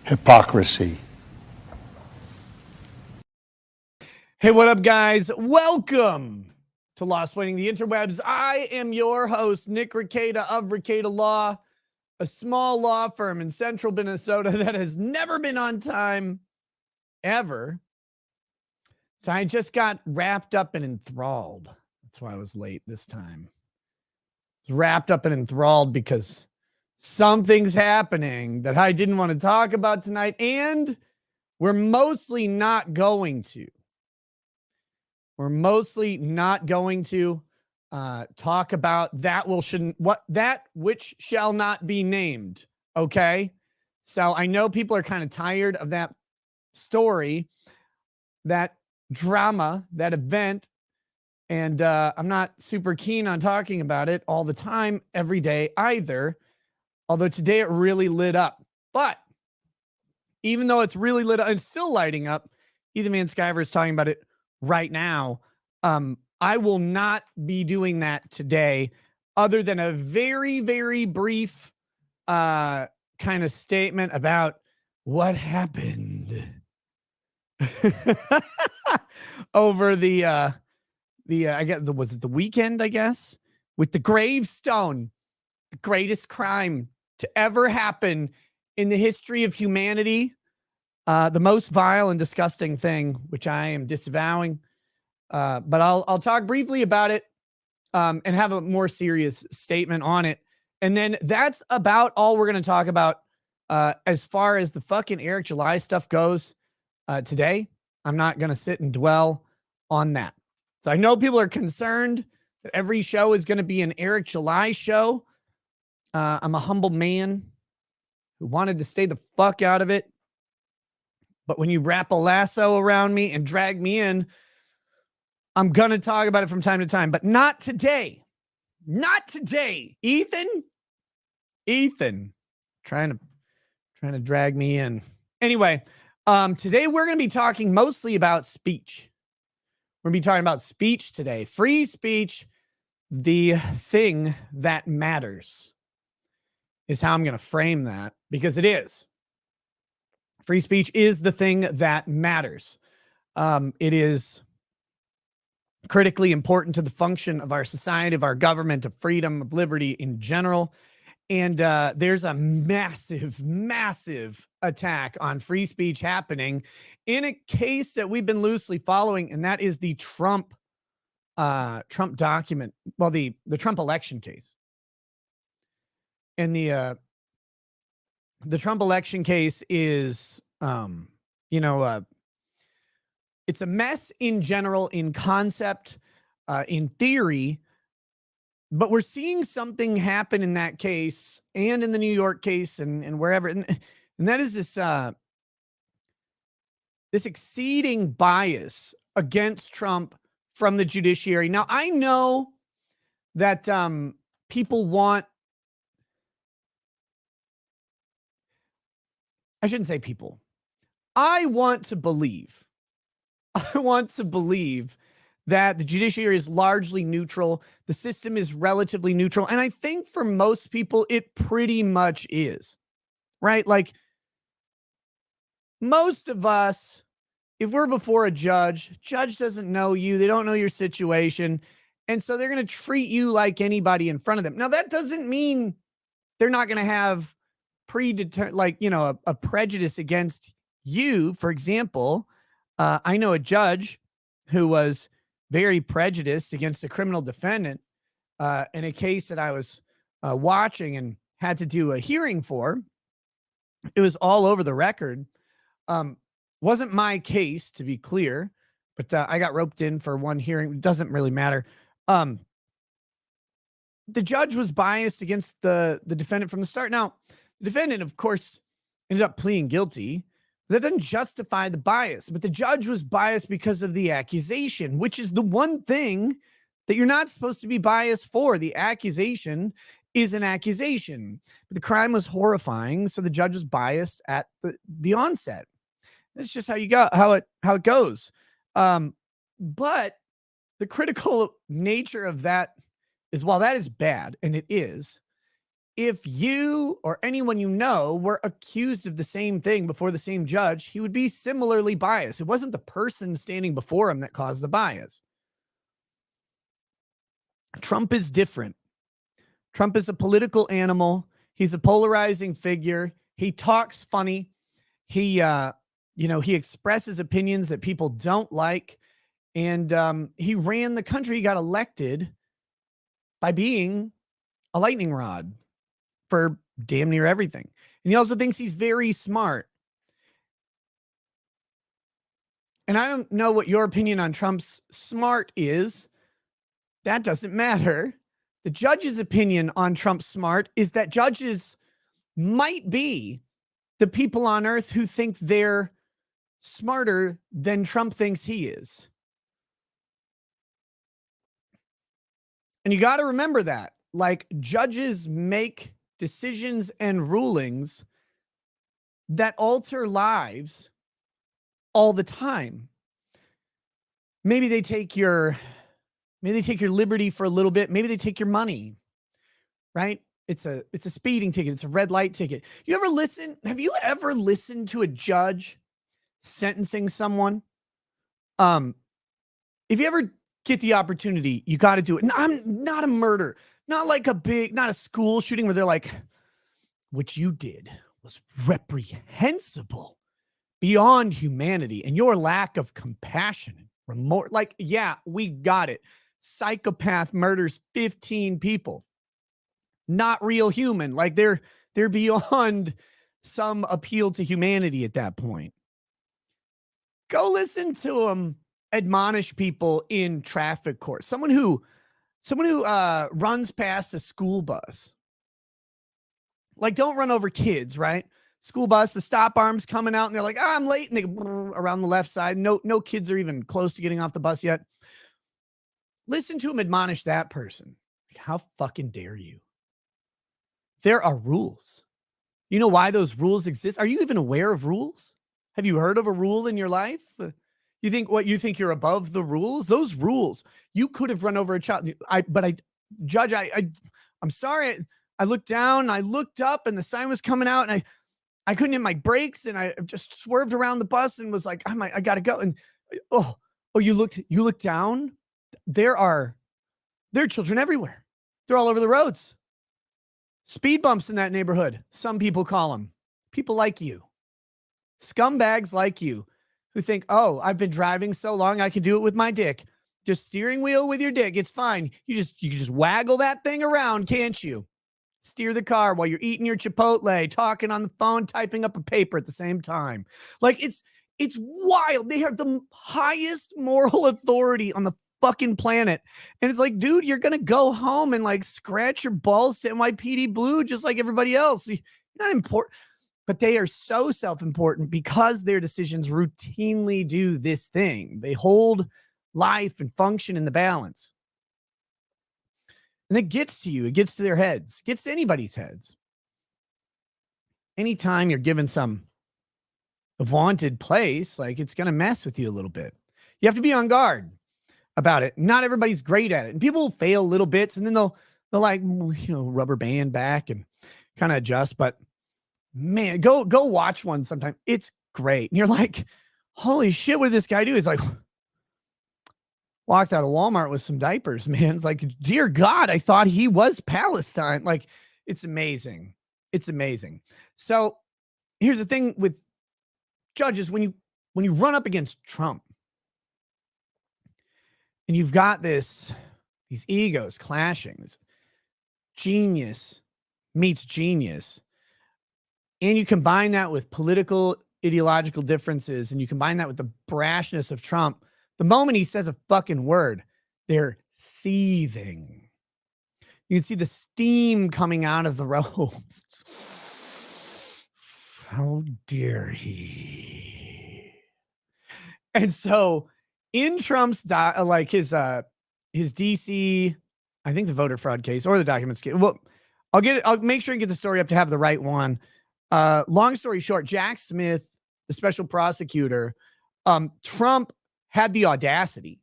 Hypocrisy. Hey, what up, guys? Welcome to Lost Winning the Interwebs. I am your host, Nick Rekieta of Rekieta Law, a small law firm in central Minnesota that has never been on time, ever. So I just got wrapped up and enthralled. That's why I was late this time. I was wrapped up and enthralled because something's happening that I didn't want to talk about tonight, and we're mostly not going to. We're mostly not going to talk about that which shall not be named. Okay. So I know people are kind of tired of that story, that drama, that event. And I'm not super keen on talking about it all the time, every day either. Although today it really lit up. But even though it's really lit up and still lighting up, Ethan Van Sciver is talking about it right now. I will not be doing that today, other than a very, very brief kind of statement about what happened over the I guess was it the weekend, I guess, with the gravestone, the greatest crime to ever happen in the history of humanity, the most vile and disgusting thing, which I am disavowing. But I'll talk briefly about it and have a more serious statement on it. And then that's about all we're going to talk about as far as the fucking Eric July stuff goes today. I'm not going to sit and dwell on that. So I know people are concerned that every show is going to be an Eric July show. I'm a humble man who wanted to stay the fuck out of it. But when you wrap a lasso around me and drag me in, I'm going to talk about it from time to time, but not today. Not today. Ethan, trying to drag me in. Anyway, today we're going to be talking mostly about speech. We're going to be talking about speech today. Free speech, the thing that matters, is how I'm going to frame that, because it is. Free speech is the thing that matters. It is critically important to the function of our society, of our government, of freedom, of liberty in general. And there's a massive, massive attack on free speech happening in a case that we've been loosely following, and that is the Trump document. Well, the Trump election case. And the Trump election case is, it's a mess in general, in concept, in theory, but we're seeing something happen in that case and in the New York case and wherever. And that is this exceeding bias against Trump from the judiciary. Now, I know that people want, I shouldn't say people. I want to believe that the judiciary is largely neutral. The system is relatively neutral. And I think for most people, it pretty much is, right? Like most of us, if we're before a judge doesn't know you. They don't know your situation. And so they're going to treat you like anybody in front of them. Now, that doesn't mean they're not going to have a prejudice against you. For example, I know a judge who was very prejudiced against a criminal defendant in a case that I was watching and had to do a hearing for. It was all over the record. Wasn't my case, to be clear, but I got roped in for one hearing. It doesn't really matter. The judge was biased against the defendant from the start. Now, the defendant, of course, ended up pleading guilty. That doesn't justify the bias, but the judge was biased because of the accusation, which is the one thing that you're not supposed to be biased for. The accusation is an accusation. But the crime was horrifying, so the judge was biased at the onset. That's just how it goes. But the critical nature of that is while that is bad, and it is, if you or anyone you know were accused of the same thing before the same judge, he would be similarly biased. It wasn't the person standing before him that caused the bias. Trump is different. Trump is a political animal. He's a polarizing figure. He talks funny. He expresses opinions that people don't like. And he ran the country. He got elected by being a lightning rod for damn near everything. And he also thinks he's very smart. And I don't know what your opinion on Trump's smart is. That doesn't matter. The judge's opinion on Trump's smart is that judges might be the people on earth who think they're smarter than Trump thinks he is. And you got to remember that. Like, judges make decisions and rulings that alter lives all the time. Maybe they take your liberty for a little bit. Maybe they take your money, right? It's a speeding ticket. It's a red light ticket. Have you ever listened to a judge sentencing someone? If you ever get the opportunity, you got to do it. And I'm not a murder, not a school shooting where they're like, what you did was reprehensible beyond humanity, and your lack of compassion and remorse. Like, yeah, we got it. Psychopath murders 15 people. Not real human. Like, they're beyond some appeal to humanity at that point. Go listen to them admonish people in traffic court. Someone who runs past a school bus. Like, don't run over kids, right? School bus, the stop arm's coming out, and they're like, I'm late, and they go around the left side. No kids are even close to getting off the bus yet. Listen to him admonish that person. How fucking dare you? There are rules. You know why those rules exist? Are you even aware of rules? Have you heard of a rule in your life? You think you're above the rules? Those rules, you could have run over a child. Judge, I'm sorry. I looked down, I looked up, and the sign was coming out, and I couldn't hit my brakes, and I just swerved around the bus and was like, I gotta go. And you looked down. There are children everywhere. They're all over the roads. Speed bumps in that neighborhood. Some people call them. People like you. Scumbags like you who think, I've been driving so long, I can do it with my dick. Just steering wheel with your dick. It's fine. You can just waggle that thing around, can't you? Steer the car while you're eating your Chipotle, talking on the phone, typing up a paper at the same time. Like, it's wild. They have the highest moral authority on the fucking planet. And it's like, dude, you're going to go home and like scratch your balls, sit NYPD Blue just like everybody else. You're not important. But they are so self-important because their decisions routinely do this thing. They hold life and function in the balance. And it gets to you. It gets to their heads. It gets to anybody's heads. Anytime you're given some vaunted place, like, it's going to mess with you a little bit. You have to be on guard about it. Not everybody's great at it. And people will fail little bits, and then they'll like, rubber band back and kind of adjust. But man, go watch one sometime. It's great. And you're like, holy shit, what did this guy do? He's like, walked out of Walmart with some diapers, man. It's like, dear God, I thought he was Palestine. Like, it's amazing. It's amazing. So here's the thing with judges. When you run up against Trump and you've got these egos clashing, genius meets genius, and you combine that with political ideological differences, and you combine that with the brashness of Trump, the moment he says a fucking word, they're seething. You can see the steam coming out of the robes. How dare he? And so in Trump's his DC, I think the voter fraud case or the documents case. Well, I'll make sure and get the story up to have the right one. Long story short, Jack Smith, the special prosecutor, Trump had the audacity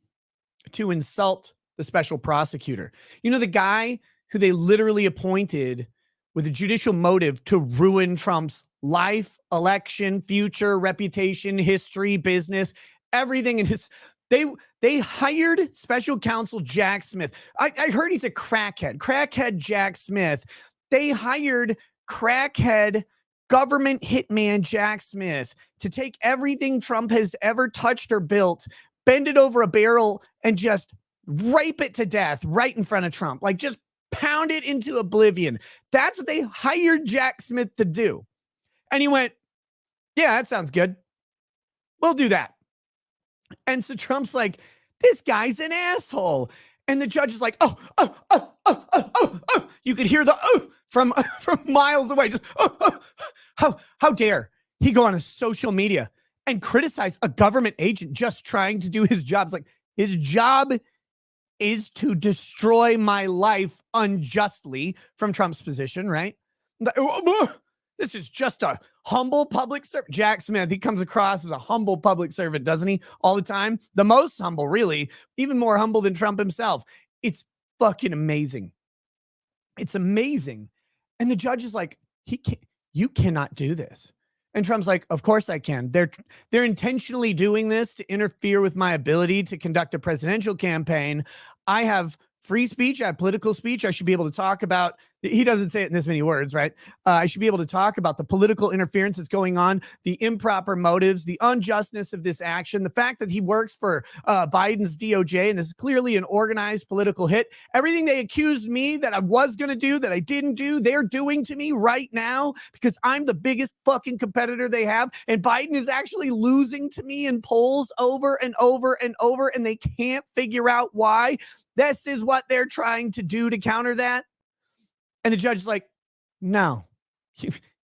to insult the special prosecutor. You know, the guy who they literally appointed with a judicial motive to ruin Trump's life, election, future, reputation, history, business, everything in his. They hired special counsel Jack Smith. I heard he's a crackhead Jack Smith. They hired crackhead government hitman Jack Smith to take everything Trump has ever touched or built, bend it over a barrel, and just rape it to death right in front of Trump. Like, just pound it into oblivion. That's what they hired Jack Smith to do. And he went, yeah, that sounds good. We'll do that. And so Trump's like, this guy's an asshole. And the judge is like, oh. You could hear the from miles away. Just, how dare he go on a social media and criticize a government agent just trying to do his job? It's like, his job is to destroy my life unjustly from Trump's position, right? This is just a humble public servant. Jack Smith, he comes across as a humble public servant, doesn't he? All the time. The most humble, really. Even more humble than Trump himself. It's fucking amazing. It's amazing. And the judge is like, you cannot do this. And Trump's like, of course I can. They're intentionally doing this to interfere with my ability to conduct a presidential campaign. I have free speech. I have political speech. I should be able to talk about, he doesn't say it in this many words, right? I should be able to talk about the political interference that's going on, the improper motives, the unjustness of this action, the fact that he works for Biden's DOJ, and this is clearly an organized political hit. Everything they accused me that I was going to do, that I didn't do, they're doing to me right now because I'm the biggest fucking competitor they have. And Biden is actually losing to me in polls over and over and over, and they can't figure out why. This is what they're trying to do to counter that. And the judge is like, no,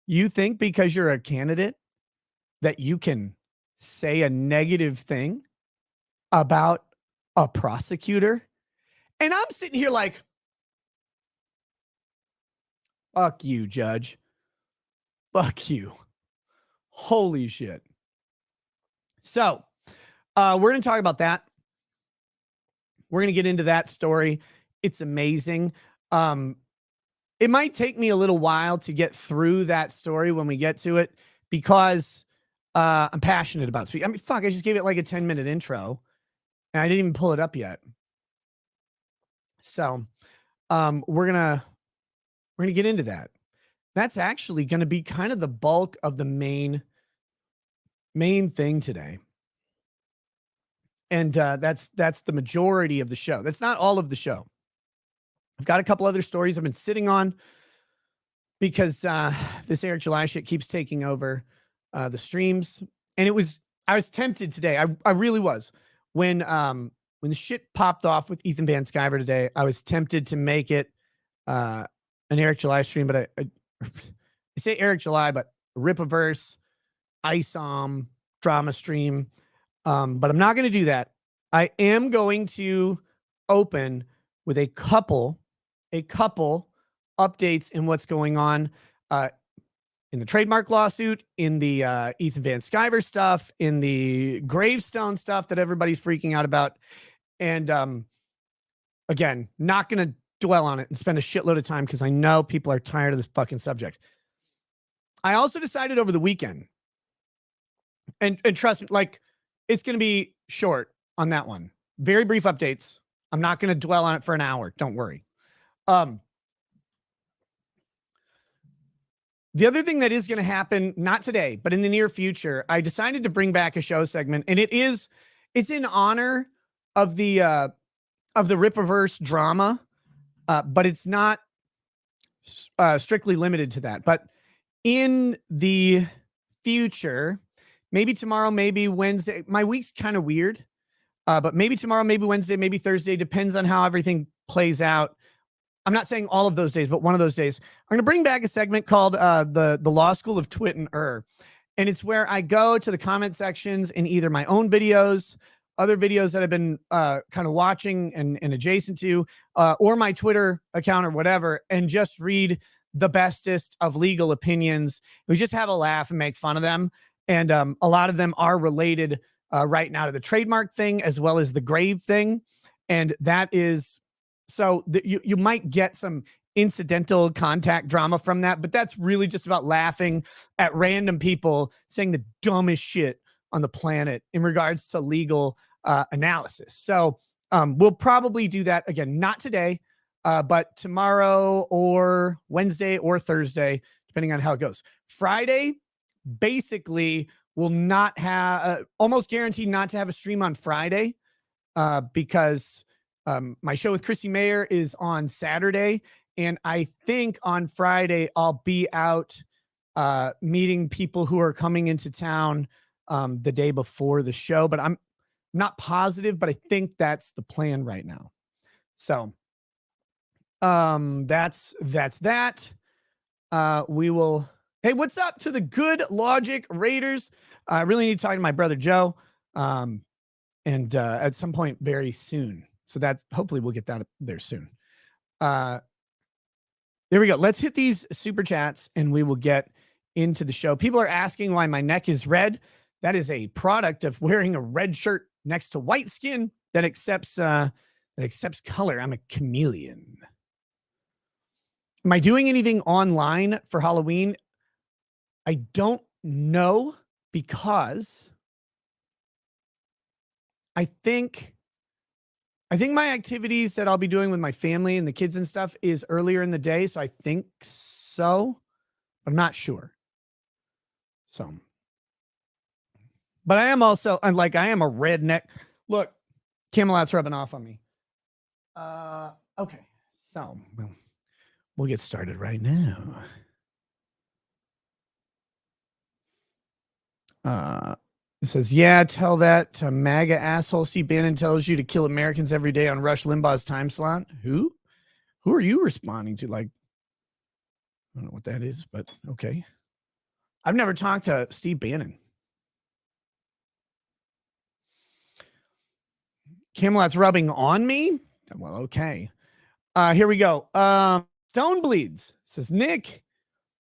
you think because you're a candidate that you can say a negative thing about a prosecutor? And I'm sitting here like, fuck you, judge. Fuck you. Holy shit. So we're going to talk about that. We're going to get into that story. It's amazing. It might take me a little while to get through that story when we get to it because I'm passionate about speaking. I mean, fuck, I just gave it like a 10-minute intro and I didn't even pull it up yet. So we're gonna get into that. That's actually going to be kind of the bulk of the main thing today. And that's the majority of the show. That's not all of the show. I've got a couple other stories I've been sitting on because this Eric July shit keeps taking over the streams. And I was tempted today. I really was. When the shit popped off with Ethan Van Sciver today, I was tempted to make it an Eric July stream, but I say Eric July, but Rip-A-Verse, ISOM, drama stream. But I'm not going to do that. I am going to open with a couple updates in what's going on in the trademark lawsuit, in the Ethan Van Sciver stuff, in the gravestone stuff that everybody's freaking out about. And again, not going to dwell on it and spend a shitload of time because I know people are tired of this fucking subject. I also decided over the weekend, and trust me, like, it's going to be short on that one. Very brief updates. I'm not going to dwell on it for an hour. Don't worry. The other thing that is going to happen, not today, but in the near future, I decided to bring back a show segment, and it's in honor of the Rip-A-Verse drama, but it's not strictly limited to that. But in the future, maybe tomorrow, maybe Wednesday, my week's kind of weird, but maybe tomorrow, maybe Wednesday, maybe Thursday, depends on how everything plays out. I'm not saying all of those days, but one of those days, I'm going to bring back a segment called the Law School of Twit and And it's where I go to the comment sections in either my own videos, other videos that I've been kind of watching and adjacent to, or my Twitter account or whatever, and just read the bestest of legal opinions. We just have a laugh and make fun of them. And a lot of them are related right now to the trademark thing, as well as the grave thing. And that is so you might get some incidental contact drama from that, but that's really just about laughing at random people saying the dumbest shit on the planet in regards to legal analysis. So we'll probably do that again, not today, but tomorrow or Wednesday or Thursday, depending on how it goes. Friday, basically, will not have, almost guaranteed not to have a stream on Friday because my show with Chrissy Mayer is on Saturday. And I think on Friday, I'll be out meeting people who are coming into town the day before the show, but I'm not positive, but I think that's the plan right now. So that's that. We will. Hey, what's up to the Good Logic Raiders? I really need to talk to my brother Joe, and at some point very soon. So that's hopefully we'll get that there soon. There we go. Let's hit these super chats and we will get into the show. People are asking why my neck is red. That is a product of wearing a red shirt next to white skin that accepts color. I'm a chameleon. Am I doing anything online for Halloween? I don't know, because I think my activities that I'll be doing with my family and the kids and stuff is earlier in the day. So I think so, but I'm not sure. So, but I am also, I am a redneck. Look, Camelot's rubbing off on me. Okay. So we'll get started right now. It says, yeah, tell that to MAGA asshole. Steve Bannon tells you to kill Americans every day on Rush Limbaugh's time slot. Who are you responding to? Like, I don't know what that is, but okay. I've never talked to Steve Bannon. Camelot's rubbing on me? Well, okay. Here we go. Stone Bleeds says, Nick,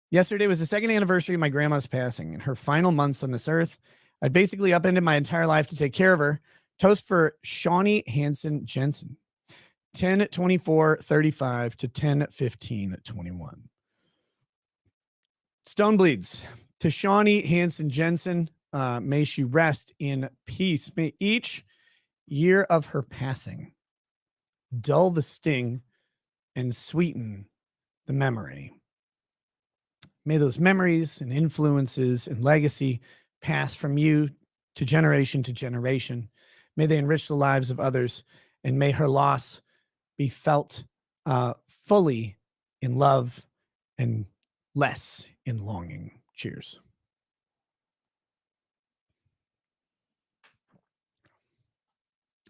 yesterday was the second anniversary of my grandma's passing. In her final months on this earth, I'd basically upended my entire life to take care of her. Toast for Shawnee Hansen Jensen. 10/24/35 to 10/15/21. Stone Bleeds to Shawnee Hansen Jensen. May she rest in peace. May each year of her passing dull the sting and sweeten the memory. May those memories and influences and legacy pass from you to generation. May they enrich the lives of others, and may her loss be felt fully in love and less in longing. Cheers.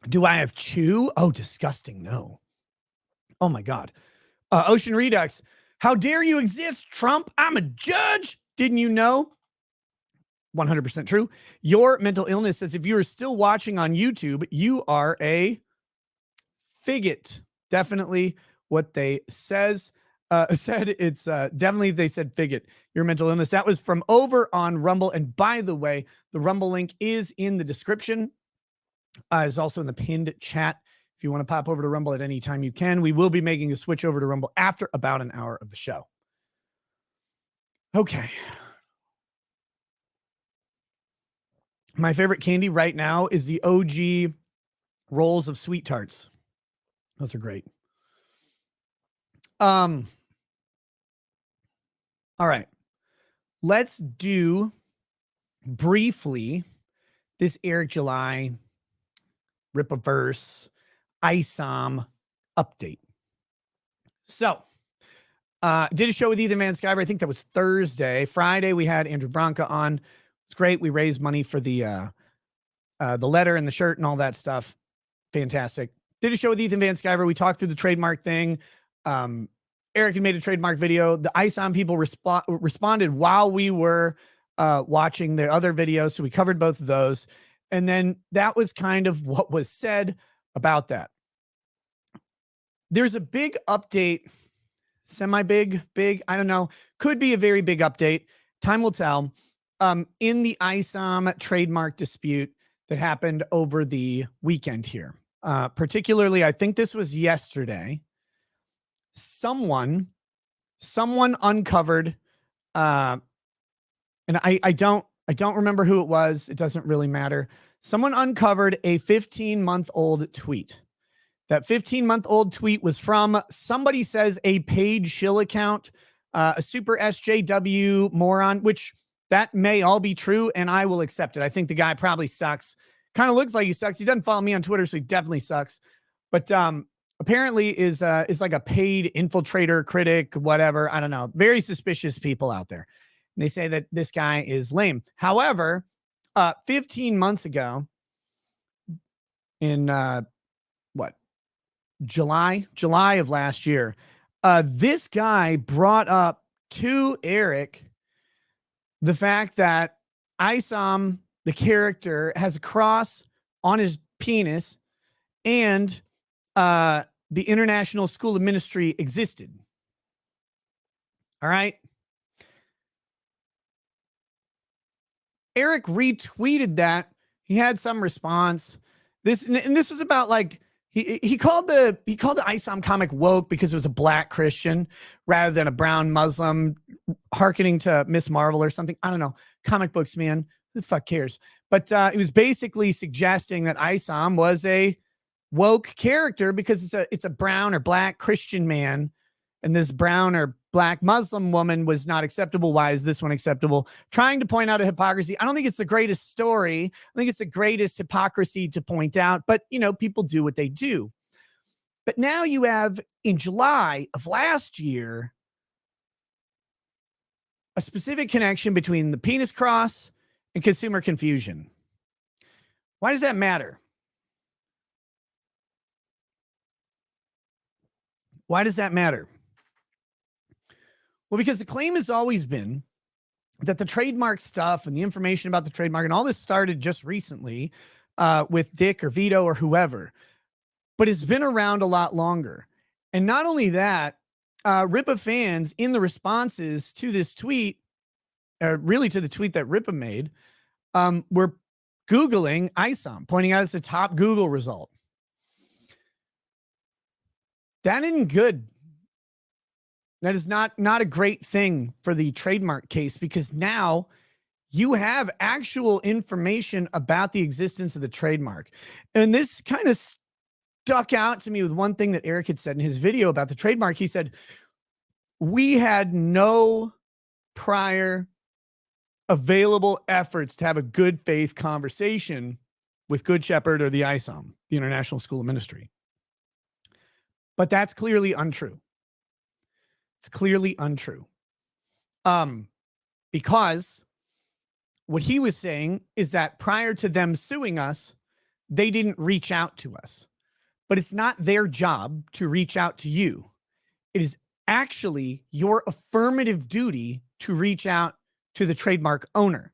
Do I have chew? Oh, disgusting. No. Oh my God. Ocean Redux. How dare you exist, Trump? I'm a judge. Didn't you know? 100% true. Your mental illness says if you are still watching on YouTube, you are a figgot. Definitely what they said. It's definitely they said figgot. Your mental illness. That was from over on Rumble. And by the way, the Rumble link is in the description. Is also in the pinned chat. If you want to pop over to Rumble at any time, you can. We will be making a switch over to Rumble after about an hour of the show. Okay. My favorite candy right now is the OG rolls of Sweet Tarts. Those are great. All right. Let's do briefly this Eric July Rip-A-Verse ISOM update. So, did a show with Ethan Van Sciver. I think that was Thursday. Friday, we had Andrew Branca on. It's great. We raised money for the letter and the shirt and all that stuff. Fantastic. Did a show with Ethan Van Sciver. We talked through the trademark thing. Eric had made a trademark video. The ISOM people responded while we were watching the other videos. So we covered both of those. And then that was kind of what was said about that. There's a big update, semi-big, I don't know. Could be a very big update. Time will tell. In the ISOM trademark dispute that happened over the weekend here. particularly, I think this was yesterday. Someone uncovered, and I don't remember who it was. It doesn't really matter. Someone uncovered a 15-month-old tweet. That 15-month-old tweet was from, somebody says, a Paige Schill account, a super SJW moron, which that may all be true, and I will accept it. I think the guy probably sucks. Kind of looks like he sucks. He doesn't follow me on Twitter, so he definitely sucks. But apparently is like a paid infiltrator, critic, whatever. I don't know. Very suspicious people out there. And they say that this guy is lame. However, 15 months ago, in July of last year, this guy brought up to Eric the fact that Isom, the character, has a cross on his penis, and the International School of Ministry existed. All right. Eric retweeted that. He had some response. This was about, like, he called the Isom comic woke because it was a black Christian rather than a brown Muslim, hearkening to Miss Marvel or something. I don't know. Comic books, man. Who the fuck cares? But it was basically suggesting that Isom was a woke character because it's a brown or black Christian man, and this brown or black Muslim woman was not acceptable. Why is this one acceptable? Trying to point out a hypocrisy. I don't think it's the greatest story. I think it's the greatest hypocrisy to point out, but people do what they do. But now you have, in July of last year, a specific connection between the penis cross and consumer confusion. Why does that matter? Why does that matter? Well, because the claim has always been that the trademark stuff and the information about the trademark and all this started just recently with Dick or Vito or whoever, but it's been around a lot longer. And not only that, Ripa fans in the responses to this tweet, really to the tweet that Ripa made, were Googling Isom, pointing out it's the top Google result. That isn't good. That is not a great thing for the trademark case, because now you have actual information about the existence of the trademark. And this kind of stuck out to me with one thing that Eric had said in his video about the trademark. He said, we had no prior available efforts to have a good faith conversation with Good Shepherd or the ISOM, the International School of Ministry. But that's clearly untrue. It's clearly untrue. Because what he was saying is that prior to them suing us, they didn't reach out to us. But it's not their job to reach out to you. It is actually your affirmative duty to reach out to the trademark owner.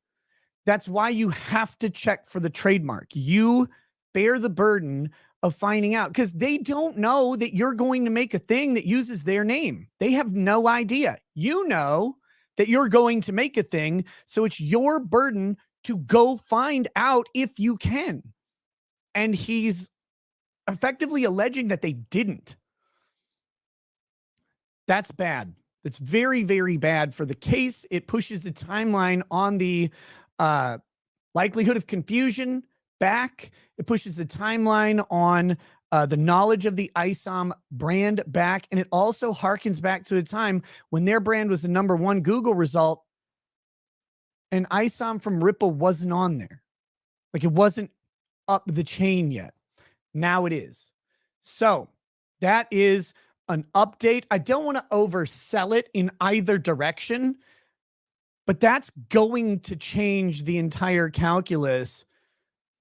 That's why you have to check for the trademark. You bear the burden of finding out, because they don't know that you're going to make a thing that uses their name. They have no idea. You know that you're going to make a thing, so it's your burden to go find out if you can. And he's effectively alleging that they didn't. That's bad. It's very, very bad for the case. It pushes the timeline on the likelihood of confusion back. It pushes the timeline on the knowledge of the ISOM brand back. And it also harkens back to a time when their brand was the #1 Google result and ISOM from Ripple wasn't on there. Like, it wasn't up the chain yet. Now it is. So that is an update. I don't want to oversell it in either direction, but that's going to change the entire calculus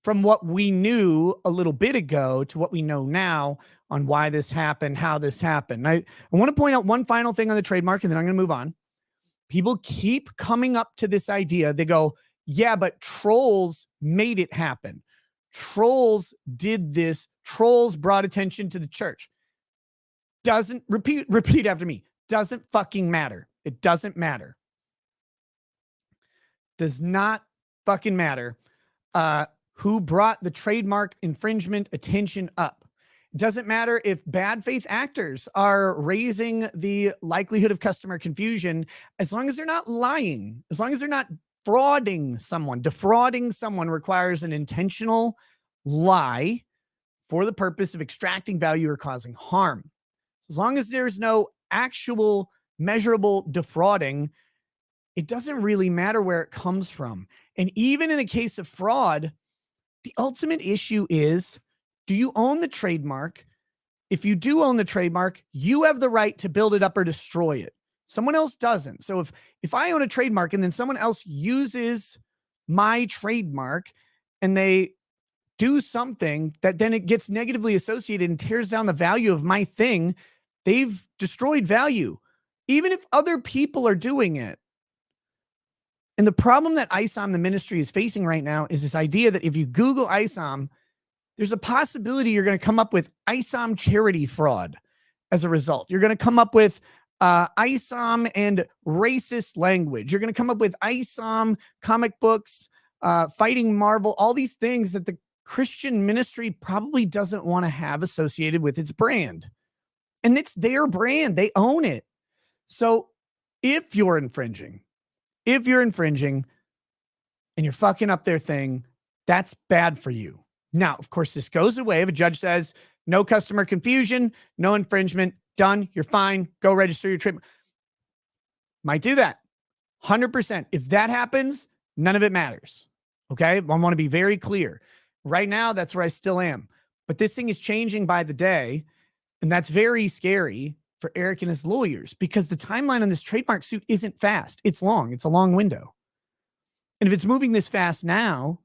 from what we knew a little bit ago to what we know now on why this happened, how this happened. I want to point out one final thing on the trademark, and then I'm going to move on. People keep coming up to this idea. They go, yeah, but trolls made it happen. Trolls did this. Trolls brought attention to the church. Doesn't, repeat after me. Doesn't fucking matter. It doesn't matter. Does not fucking matter. who brought the trademark infringement attention up. It doesn't matter if bad faith actors are raising the likelihood of customer confusion, as long as they're not lying, as long as they're not frauding someone. Defrauding someone requires an intentional lie for the purpose of extracting value or causing harm. As long as there's no actual measurable defrauding, it doesn't really matter where it comes from. And even in a case of fraud, the ultimate issue is, do you own the trademark? If you do own the trademark, you have the right to build it up or destroy it. Someone else doesn't. So if I own a trademark and then someone else uses my trademark and they do something that then it gets negatively associated and tears down the value of my thing, they've destroyed value, even if other people are doing it. And the problem that ISOM, the ministry, is facing right now is this idea that if you Google ISOM, there's a possibility you're going to come up with ISOM charity fraud as a result. You're going to come up with ISOM and racist language. You're going to come up with ISOM comic books, fighting Marvel, all these things that the Christian ministry probably doesn't want to have associated with its brand. And it's their brand. They own it. So if you're infringing and you're fucking up their thing, that's bad for you. Now, of course, this goes away if a judge says no customer confusion, no infringement, done, you're fine, go register your trademark. Might do that. 100%. If that happens, none of it matters. Okay? I want to be very clear. Right now, that's where I still am. But this thing is changing by the day, and that's very scary for Eric and his lawyers, because the timeline on this trademark suit isn't fast. It's long. It's a long window. And if it's moving this fast now,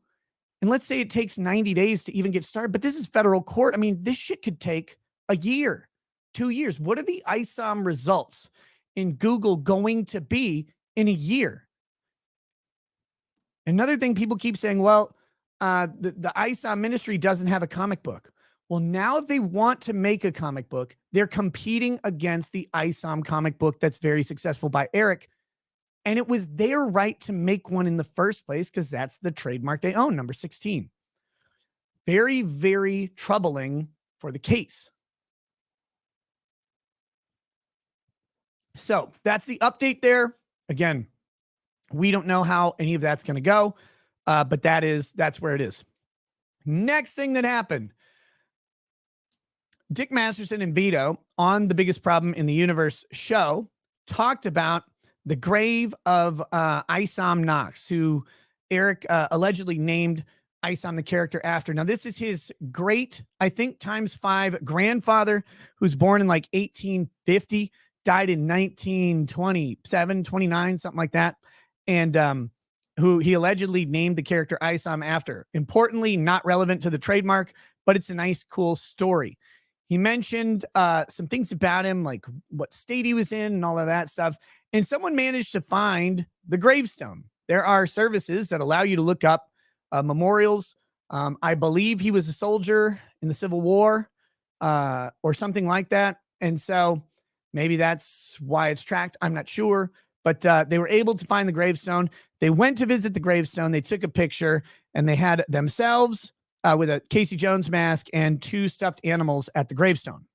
and let's say it takes 90 days to even get started, but this is federal court. I mean, this shit could take a year, 2 years. What are the ISOM results in Google going to be in a year? Another thing people keep saying, well, the ISOM ministry doesn't have a comic book. Well, now if they want to make a comic book, they're competing against the ISOM comic book that's very successful by Eric. And it was their right to make one in the first place because that's the trademark they own, number 16. Very, very troubling for the case. So that's the update there. Again, we don't know how any of that's going to go, but that's where it is. Next thing that happened. Dick Masterson and Vito on the Biggest Problem in the Universe show talked about the grave of Isom Knox, who Eric allegedly named Isom the character after. Now, this is his great, I think, ×5 grandfather, who's born in like 1850, died in 1927, 29, something like that, and who he allegedly named the character Isom after. Importantly, not relevant to the trademark, but it's a nice, cool story. He mentioned some things about him, like what state he was in and all of that stuff. And someone managed to find the gravestone. There are services that allow you to look up memorials. I believe he was a soldier in the Civil War or something like that. And so maybe that's why it's tracked. I'm not sure. But they were able to find the gravestone. They went to visit the gravestone. They took a picture, and they had themselves with a Casey Jones mask and 2 stuffed animals at the gravestone.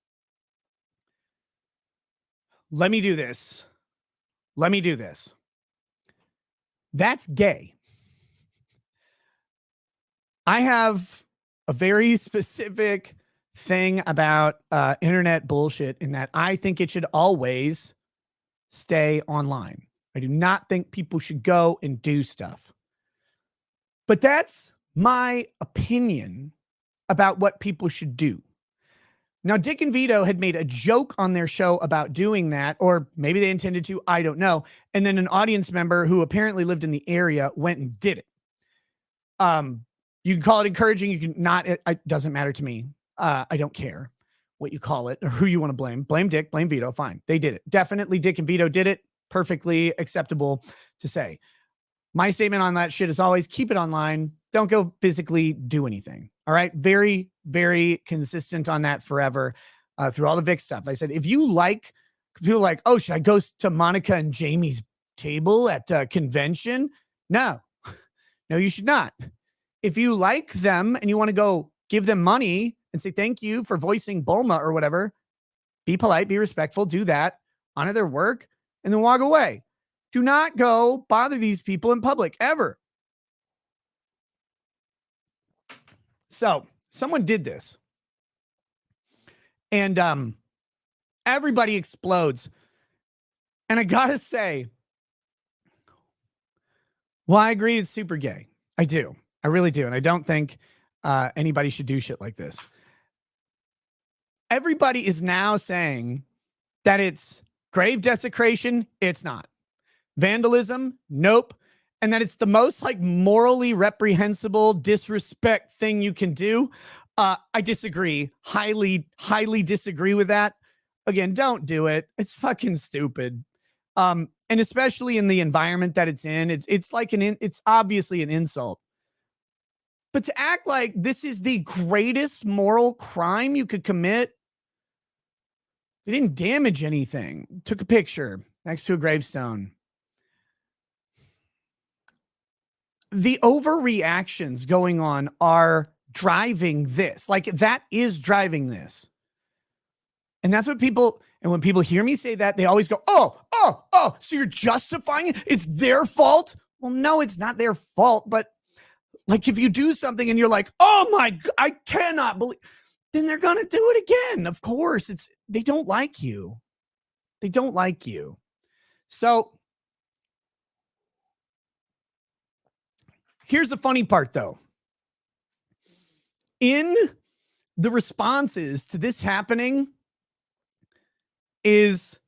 Let me do this. That's gay. I have a very specific thing about internet bullshit in that I think it should always stay online. I do not think people should go and do stuff. But that's my opinion about what people should do. Now, Dick and Vito had made a joke on their show about doing that, or maybe they intended to, I don't know. And then an audience member who apparently lived in the area went and did it. You can call it encouraging. You can not. It doesn't matter to me. I don't care what you call it or who you want to blame. Blame Dick, blame Vito. Fine. They did it. Definitely Dick and Vito did it. Perfectly acceptable to say. My statement on that shit is always keep it online. Don't go physically do anything. All right. Very, very consistent on that forever through all the Vic stuff. I said, if you like, people are like, oh, should I go to Monica and Jamie's table at convention? No, no, you should not. if you like them and you want to go give them money and say thank you for voicing Bulma or whatever, be polite, be respectful, do that, honor their work, and then walk away. Do not go bother these people in public ever. So someone did this, and everybody explodes. And I gotta say, well, I agree it's super gay. I do. I really do. And I don't think anybody should do shit like this. Everybody is now saying that it's grave desecration. It's not. Vandalism. Nope. And that it's the most like morally reprehensible disrespect thing you can do. I disagree. Highly disagree with that. Again, don't do it. It's fucking stupid. And especially in the environment that it's in, it's like it's obviously an insult. But to act like this is the greatest moral crime you could commit, they didn't damage anything. Took a picture next to a gravestone. The overreactions going on are driving this. Like, that is driving this. And that's what people, and when people hear me say that, they always go, oh, so you're justifying it? It's their fault? Well, no, it's not their fault. But like, if you do something and you're like, oh my God, I cannot believe, then they're going to do it again. Of course, they don't like you. They don't like you. So here's the funny part, though. In the responses to this happening is,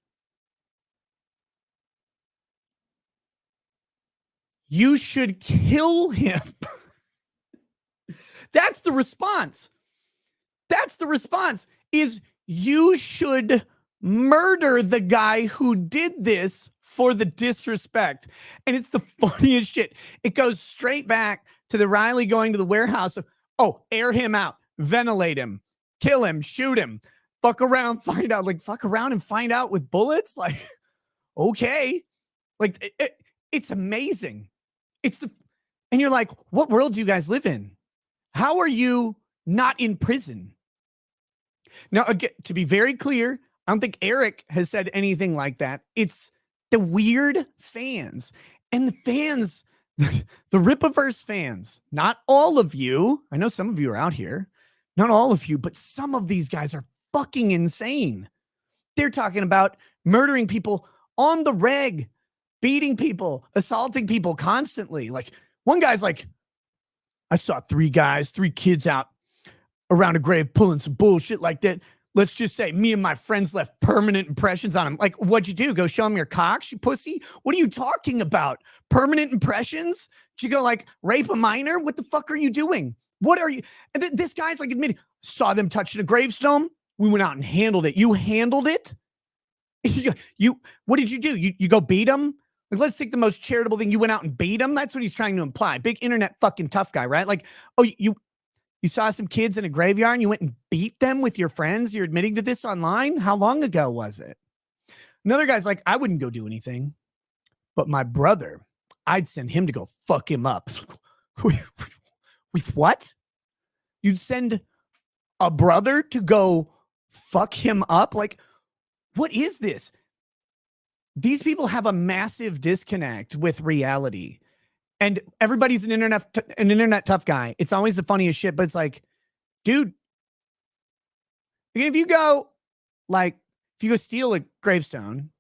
you should kill him. That's the response. That's the response, is you should murder the guy who did this for the disrespect. And it's the funniest shit. It goes straight back to the Riley going to the warehouse of, oh, air him out, ventilate him, kill him, shoot him, fuck around, find out. Like, fuck around and find out with bullets? Like, okay. Like, it's amazing. And you're like, what world do you guys live in? How are you not in prison? Now, again, to be very clear, I don't think Eric has said anything like that. It's the weird fans. And the fans, the Rippaverse fans, not all of you, I know some of you are out here, not all of you, but some of these guys are fucking insane. They're talking about murdering people on the reg, beating people, assaulting people constantly. Like, one guy's like, I saw three kids out around a grave pulling some bullshit like that. Let's just say me and my friends left permanent impressions on him. Like, what'd you do? Go show him your cock, you pussy? What are you talking about? Permanent impressions? Did you go like rape a minor? What the fuck are you doing? What are you? And this guy's like admitting, saw them touching a gravestone. We went out and handled it. You handled it? What did you do? You go beat him? Like, let's take the most charitable thing. You went out and beat him? That's what he's trying to imply. Big internet fucking tough guy, right? Like, oh, you saw some kids in a graveyard and you went and beat them with your friends? You're admitting to this online? How long ago was it? Another guy's like, I wouldn't go do anything, but my brother, I'd send him to go fuck him up. What? You'd send a brother to go fuck him up? Like, what is this? These people have a massive disconnect with reality. And everybody's an internet tough guy. It's always the funniest shit, but it's like, dude, if you go steal a gravestone,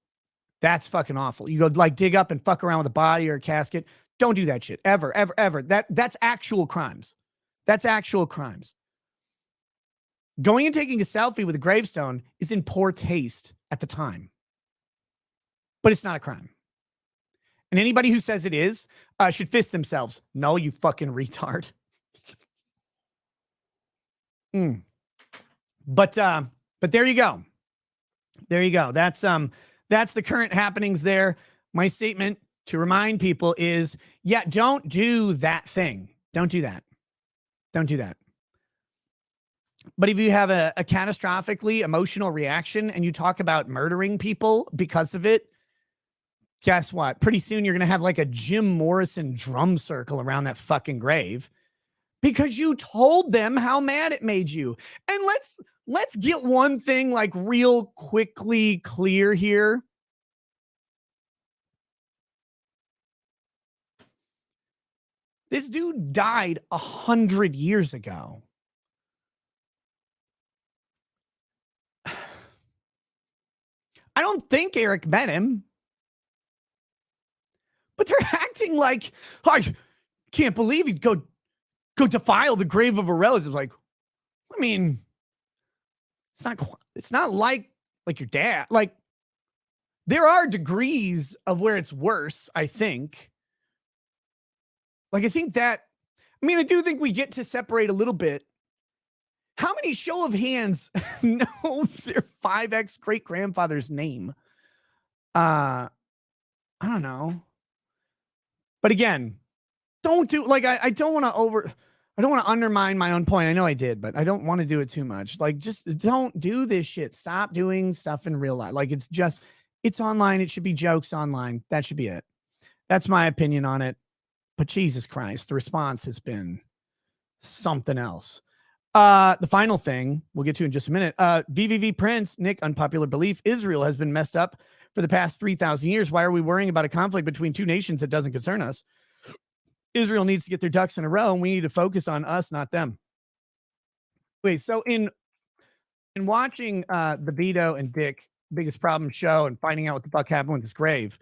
that's fucking awful. You go like dig up and fuck around with a body or a casket. Don't do that shit ever. That's actual crimes. That's actual crimes. Going and taking a selfie with a gravestone is in poor taste at the time, but it's not a crime. And anybody who says it is should fist themselves. No, you fucking retard. But there you go. There you go. That's the current happenings there. My statement to remind people is, yeah, don't do that thing. Don't do that. Don't do that. But if you have a catastrophically emotional reaction and you talk about murdering people because of it, guess what? Pretty soon you're going to have like a Jim Morrison drum circle around that fucking grave. because you told them how mad it made you. And let's get one thing like real quickly clear here. This dude died 100 years ago. I don't think Eric met him, but they're acting like, I can't believe he'd go defile the grave of a relative. Like, I mean, it's not like your dad. Like, there are degrees of where it's worse, I think. Like, I do think we get to separate a little bit. How many show of hands know their 5X great grandfather's name? I don't know. But again, don't do like I don't want to undermine my own point. I know I did, but I don't want to do it too much. Like, just don't do this shit. Stop doing stuff in real life. Like, it's online. It should be jokes online. That should be it. That's my opinion on it. But Jesus Christ, the response has been something else. The final thing we'll get to in just a minute. VVV Prince, Nick, unpopular belief. Israel has been messed up for the past 3,000 years. Why are we worrying about a conflict between two nations that doesn't concern us? Israel needs to get their ducks in a row, and we need to focus on us, not them. Wait, so in watching the Vito and Dick Biggest Problem show and finding out what the fuck happened with his grave,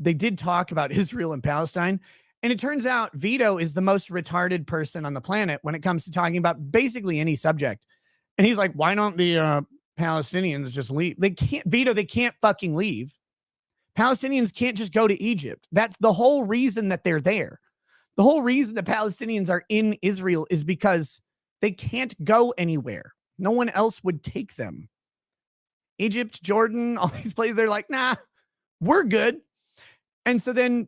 they did talk about Israel and Palestine. And it turns out Vito is the most retarded person on the planet when it comes to talking about basically any subject. And he's like, why don't the Palestinians just leave? They can't, Vito, they can't fucking leave. Palestinians can't just go to Egypt. That's the whole reason that they're there. The whole reason the Palestinians are in Israel is because they can't go anywhere. No one else would take them. Egypt, Jordan, all these places, they're like, nah, we're good. And so then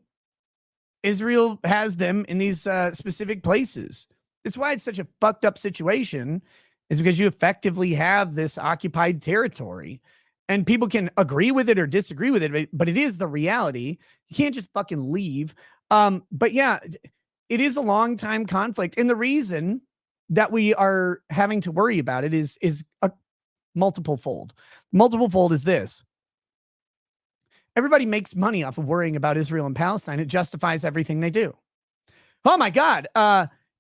Israel has them in these specific places. That's why it's such a fucked up situation, is because you effectively have this occupied territory, and people can agree with it or disagree with it, but it is the reality. You can't just fucking leave. But yeah, it is a long time conflict. And the reason that we are having to worry about it is a multiple fold. Multiple fold is this. Everybody makes money off of worrying about Israel and Palestine. It justifies everything they do. Oh my God.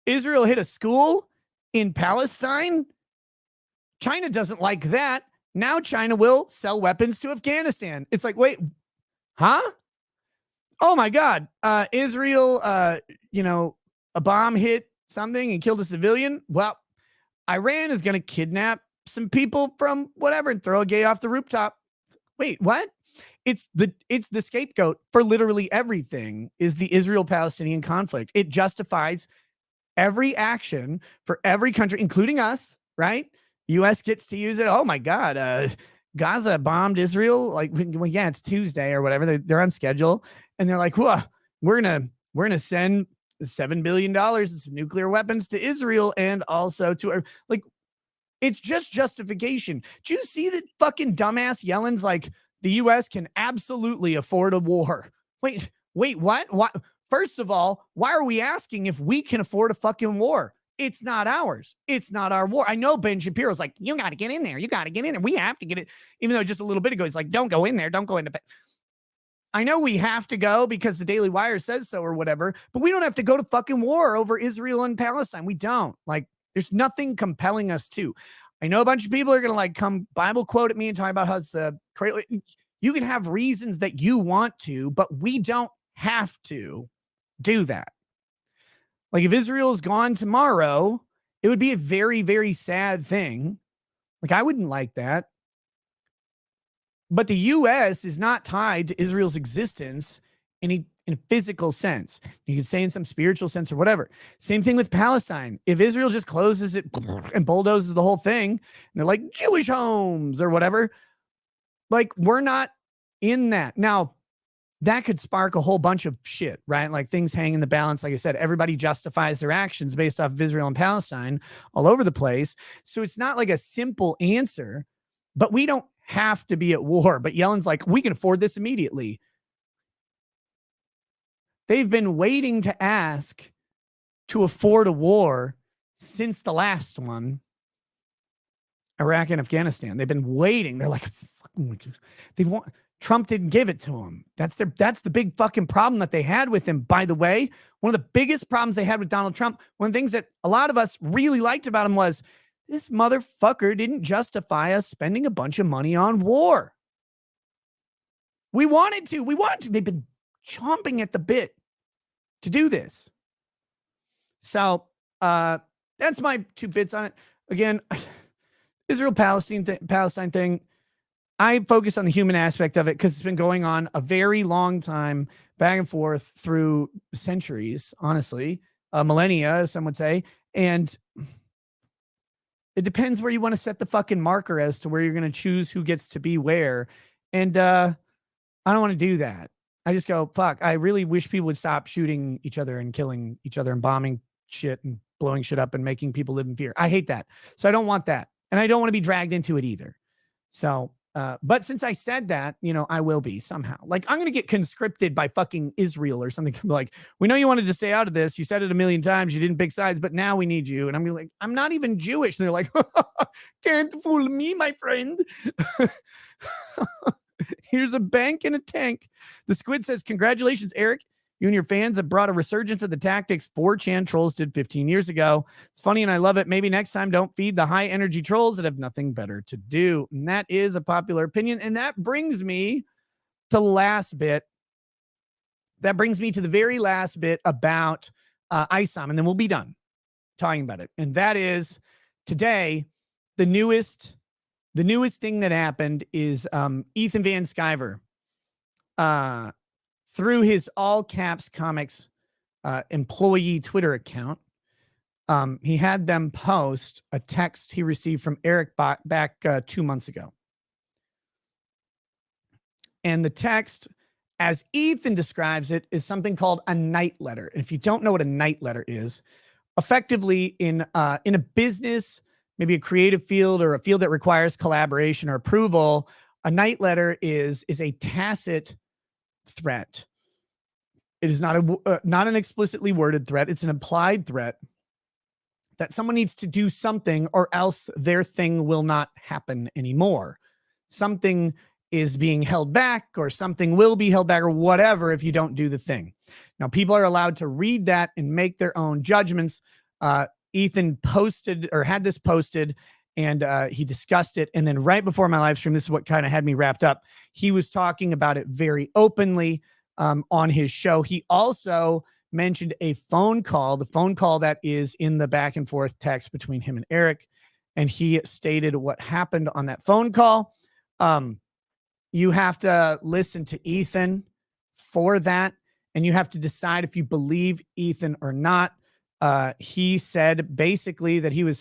Israel hit a school in Palestine. China doesn't like that. Now China will sell weapons to Afghanistan. It's like, wait, huh? Oh my God. Israel, a bomb hit something and killed a civilian. Well, Iran is going to kidnap some people from whatever and throw a gay off the rooftop. Wait, what? It's the scapegoat for literally everything is the Israel-Palestinian conflict. It justifies every action for every country, including us, right? U.S. gets to use it. Oh my God, Gaza bombed Israel. Like, well, yeah, it's Tuesday or whatever. They're on schedule, and they're like, "Whoa, we're gonna send $7 billion and some nuclear weapons to Israel and also to like." It's just justification. Do you see that fucking dumbass Yellen's like, the U.S. can absolutely afford a war? Wait, what? First of all, why are we asking if we can afford a fucking war? It's not ours. It's not our war. I know Ben Shapiro's like, you got to get in there. You got to get in there. We have to get it. Even though just a little bit ago, he's like, don't go in there. Don't go into. I know we have to go because the Daily Wire says so or whatever, but we don't have to go to fucking war over Israel and Palestine. We don't. Like, there's nothing compelling us to. I know a bunch of people are going to like come Bible quote at me and talk about how it's you can have reasons that you want to, but we don't have to do that. Like, if Israel is gone tomorrow, it would be a very, very sad thing. Like, I wouldn't like that. But the U.S. is not tied to Israel's existence in a physical sense. You could say in some spiritual sense or whatever. Same thing with Palestine. If Israel just closes it and bulldozes the whole thing, and they're like Jewish homes or whatever, like, we're not in that. Now, that could spark a whole bunch of shit, right? Like, things hang in the balance. Like I said, everybody justifies their actions based off of Israel and Palestine all over the place. So it's not like a simple answer, but we don't have to be at war. But Yellen's like, we can afford this immediately. They've been waiting to ask to afford a war since the last one, Iraq and Afghanistan. They've been waiting. They're like, Trump didn't give it to them. That's the big fucking problem that they had with him. By the way, one of the biggest problems they had with Donald Trump, one of the things that a lot of us really liked about him was this motherfucker didn't justify us spending a bunch of money on war. We wanted to. They've been chomping at the bit to do this. So that's my 2 bits on it. Again, Israel-Palestine thing, I focus on the human aspect of it because it's been going on a very long time, back and forth through centuries, honestly, millennia, some would say. And it depends where you want to set the fucking marker as to where you're going to choose who gets to be where. And I don't want to do that. I just go, fuck, I really wish people would stop shooting each other and killing each other and bombing shit and blowing shit up and making people live in fear. I hate that. So I don't want that. And I don't want to be dragged into it either. So, but since I said that, I will be somehow. Like, I'm going to get conscripted by fucking Israel or something. Like, we know you wanted to stay out of this. You said it a million times. You didn't pick sides, but now we need you. And I'm like, I'm not even Jewish. And they're like, can't fool me, my friend. Here's a bank and a tank. The Squid says, congratulations, Eric. You and your fans have brought a resurgence of the tactics 4chan trolls did 15 years ago. It's funny and I love it. Maybe next time don't feed the high energy trolls that have nothing better to do. And that is a popular opinion. And that brings me to the last bit. That brings me to the very last bit about ISOM. And then we'll be done talking about it. And that is today, the newest thing that happened is Ethan Van Sciver, through his all caps comics employee Twitter account, he had them post a text he received from Eric back 2 months ago. And the text, as Ethan describes it, is something called a night letter. And if you don't know what a night letter is, effectively in a business, maybe a creative field or a field that requires collaboration or approval, a night letter is a tacit threat. It is not an explicitly worded threat. It's an implied threat that someone needs to do something or else their thing will not happen anymore. Something is being held back or something will be held back or whatever if you don't do the thing. Now, people are allowed to read that and make their own judgments. Ethan posted or had this posted and he discussed it. And then right before my live stream, this is what kind of had me wrapped up. He was talking about it very openly on his show. He also mentioned a phone call, the phone call that is in the back and forth text between him and Eric. And he stated what happened on that phone call. You have to listen to Ethan for that. And you have to decide if you believe Ethan or not. He said basically that he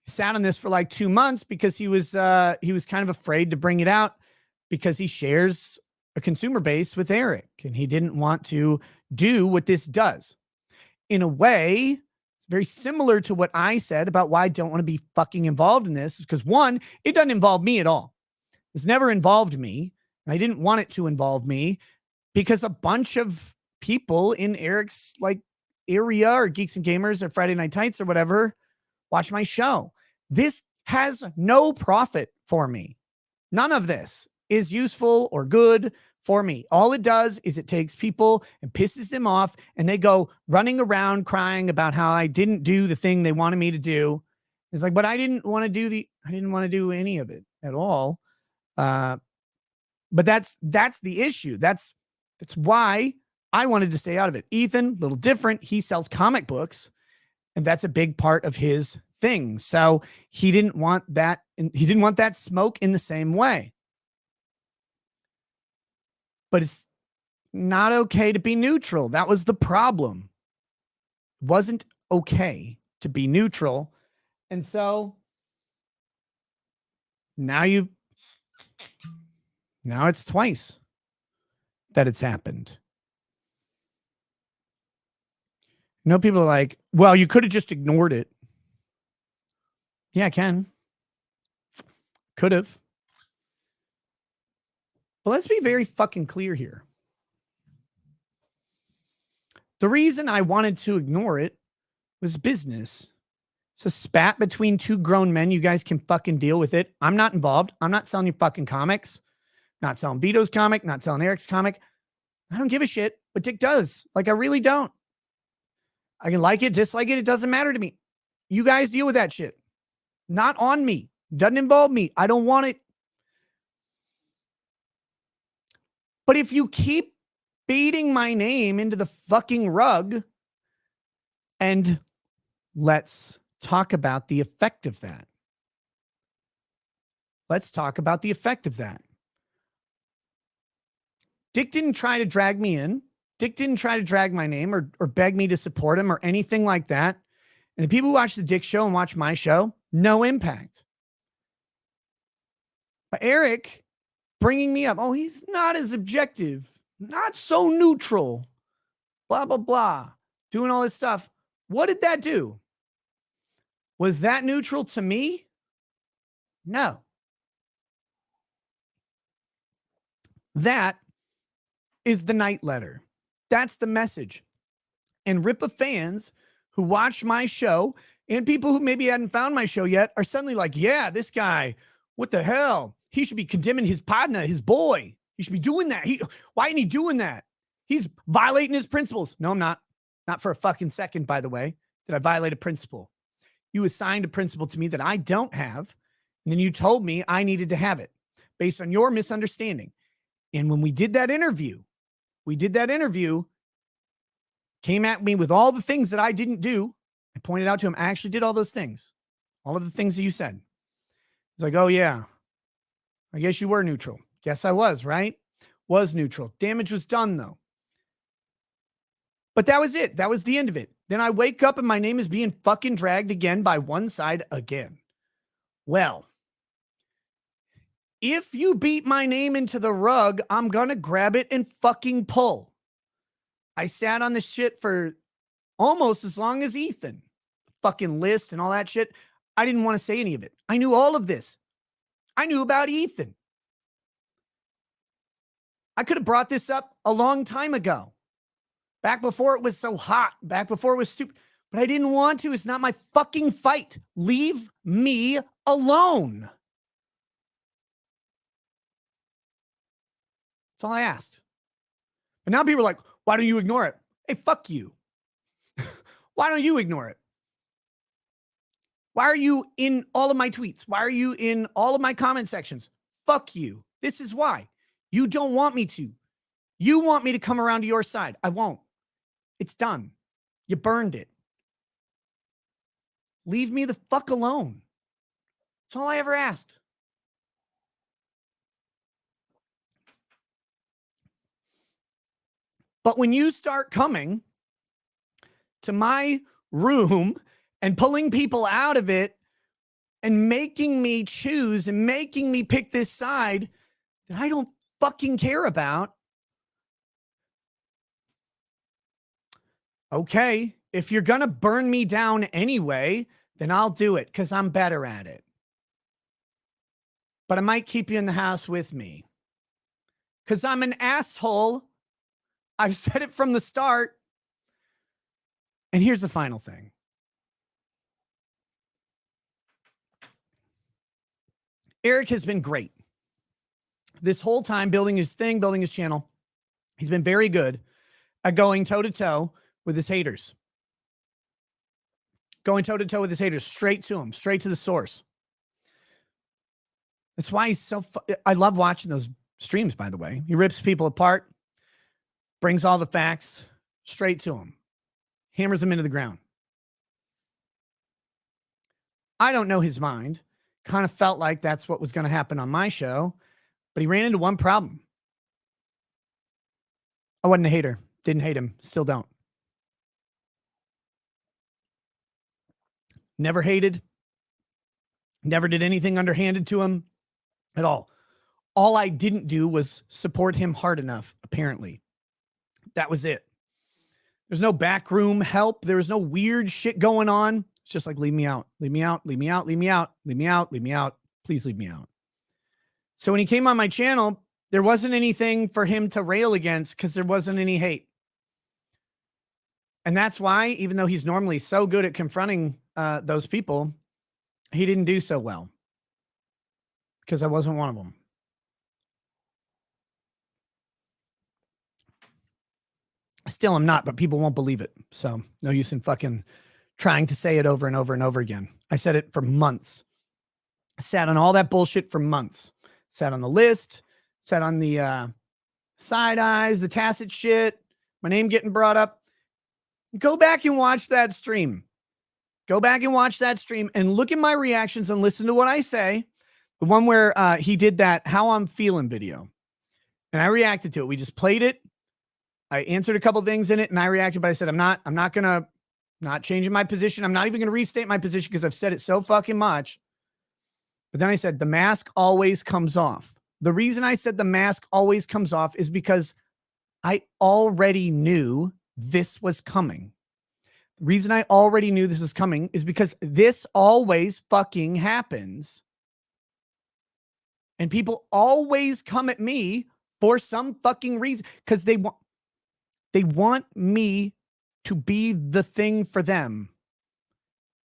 sat on this for like 2 months because he was kind of afraid to bring it out because he shares a consumer base with Eric and he didn't want to do what this does. In a way, it's very similar to what I said about why I don't want to be fucking involved in this, because one, it doesn't involve me at all. It's never involved me. And I didn't want it to involve me because a bunch of people in Eric's like area or Geeks and Gamers or Friday Night Tights or whatever watch my show. This has no profit for me. None of this is useful or good for me. All it does is it takes people and pisses them off and they go running around crying about how I didn't do the thing they wanted me to do. It's like, but I didn't want to do any of it at all. But that's the issue. That's why I wanted to stay out of it. Ethan, a little different. He sells comic books and that's a big part of his thing. So he didn't want that. He didn't want that smoke in the same way. But it's not okay to be neutral. That was the problem. It wasn't okay to be neutral. And so now it's twice that it's happened. People are like, well, you could have just ignored it. Yeah, I can. Could have. But let's be very fucking clear here. The reason I wanted to ignore it was business. It's a spat between two grown men. You guys can fucking deal with it. I'm not involved. I'm not selling you fucking comics. Not selling Vito's comic. Not selling Eric's comic. I don't give a shit, but Dick does. Like, I really don't. I can like it, dislike it. It doesn't matter to me. You guys deal with that shit. Not on me. Doesn't involve me. I don't want it. But if you keep beating my name into the fucking rug, and let's talk about the effect of that. Let's talk about the effect of that. Dick didn't try to drag me in. Dick didn't try to drag my name or beg me to support him or anything like that. And the people who watch the Dick show and watch my show, no impact. But Eric bringing me up, oh, he's not as objective, not so neutral, blah, blah, blah, doing all this stuff. What did that do? Was that neutral to me? No. That is the night letter. That's the message. And RIPA fans who watch my show and people who maybe hadn't found my show yet are suddenly like, yeah, this guy, what the hell? He should be condemning his partner, his boy. He should be doing that. Why isn't he doing that? He's violating his principles. No, I'm not. Not for a fucking second, by the way, did I violate a principle. You assigned a principle to me that I don't have, and then you told me I needed to have it based on your misunderstanding. And when we did that interview, came at me with all the things that I didn't do. I pointed out to him, I actually did all those things. All of the things that you said. He's like, oh yeah, I guess you were neutral. Guess I was, right? Was neutral. Damage was done though. But that was it. That was the end of it. Then I wake up and my name is being fucking dragged again by one side again. Well, if you beat my name into the rug, I'm going to grab it and fucking pull. I sat on this shit for almost as long as Ethan. Fucking list and all that shit. I didn't want to say any of it. I knew all of this. I knew about Ethan. I could have brought this up a long time ago. Back before it was so hot. Back before it was stupid. But I didn't want to. It's not my fucking fight. Leave me alone. That's all I asked. But now people are like, why don't you ignore it? Hey, fuck you. Why don't you ignore it? Why are you in all of my tweets? Why are you in all of my comment sections? Fuck you. This is why. You don't want me to. You want me to come around to your side. I won't. It's done. You burned it. Leave me the fuck alone. That's all I ever asked. But when you start coming to my room and pulling people out of it and making me choose and making me pick this side that I don't fucking care about, okay, if you're going to burn me down anyway, then I'll do it because I'm better at it. But I might keep you in the house with me because I'm an asshole. I've said it from the start. And here's the final thing. Eric has been great this whole time, building his thing, building his channel. He's been very good at going toe-to-toe with his haters. Going toe-to-toe with his haters, straight to him, straight to the source. That's why he's so I love watching those streams, by the way. He rips people apart, brings all the facts straight to him, hammers them into the ground. I don't know his mind. Kind of felt like that's what was going to happen on my show, but he ran into one problem. I wasn't a hater. Didn't hate him. Still don't. Never hated. Never did anything underhanded to him at all. All I didn't do was support him hard enough, apparently. That was it. There's no backroom help. There was no weird shit going on. It's just like, leave me out, leave me out, leave me out, leave me out, leave me out, leave me out. Please leave me out. So when he came on my channel, there wasn't anything for him to rail against because there wasn't any hate. And that's why, even though he's normally so good at confronting those people, he didn't do so well. Because I wasn't one of them. Still am not, but people won't believe it. So no use in fucking trying to say it over and over and over again. I said it for months. I sat on all that bullshit for months. Sat on the list, sat on the side eyes, the tacit shit, my name getting brought up. Go back and watch that stream. Go back and watch that stream and look at my reactions and listen to what I say. The one where he did that How I'm Feeling video. And I reacted to it. We just played it. I answered a couple things in it and I reacted, but I said, I'm not changing my position. I'm not even going to restate my position because I've said it so fucking much. But then I said, the mask always comes off. The reason I said the mask always comes off is because I already knew this was coming. The reason I already knew this was coming is because this always fucking happens. And people always come at me for some fucking reason because they want me to be the thing for them.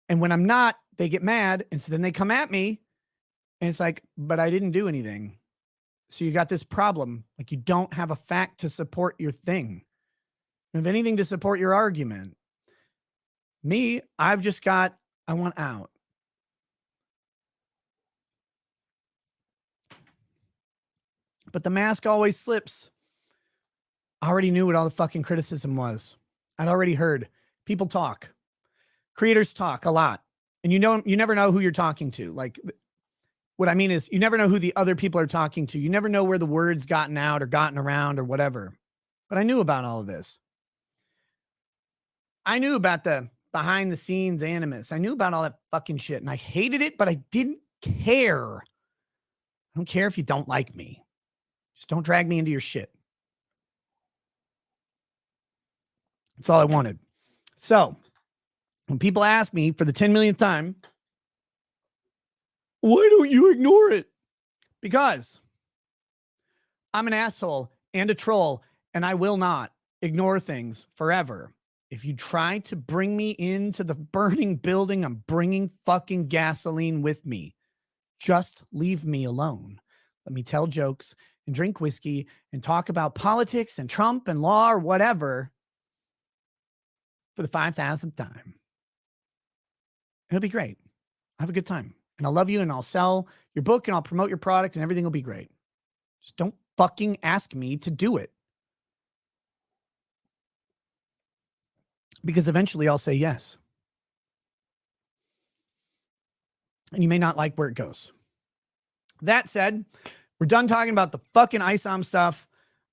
And when I'm not, they get mad. And so then they come at me and it's like, but I didn't do anything. So you got this problem. Like you don't have a fact to support your thing. You have anything to support your argument. Me, I've just got, I want out. But the mask always slips. I already knew what all the fucking criticism was. I'd already heard people talk. Creators talk a lot. And you never know who you're talking to. Like what I mean is you never know who the other people are talking to. You never know where the word's gotten out or gotten around or whatever. But I knew about all of this. I knew about the behind the scenes animus. I knew about all that fucking shit and I hated it, but I didn't care. I don't care if you don't like me. Just don't drag me into your shit. That's all I wanted. So when people ask me for the 10 millionth time, why don't you ignore it? Because I'm an asshole and a troll, and I will not ignore things forever. If you try to bring me into the burning building, I'm bringing fucking gasoline with me. Just leave me alone. Let me tell jokes and drink whiskey and talk about politics and Trump and law or whatever for the 5,000th time. It'll be great. I'll have a good time. And I'll love you and I'll sell your book and I'll promote your product and everything will be great. Just don't fucking ask me to do it. Because eventually I'll say yes. And you may not like where it goes. That said, we're done talking about the fucking ISOM stuff.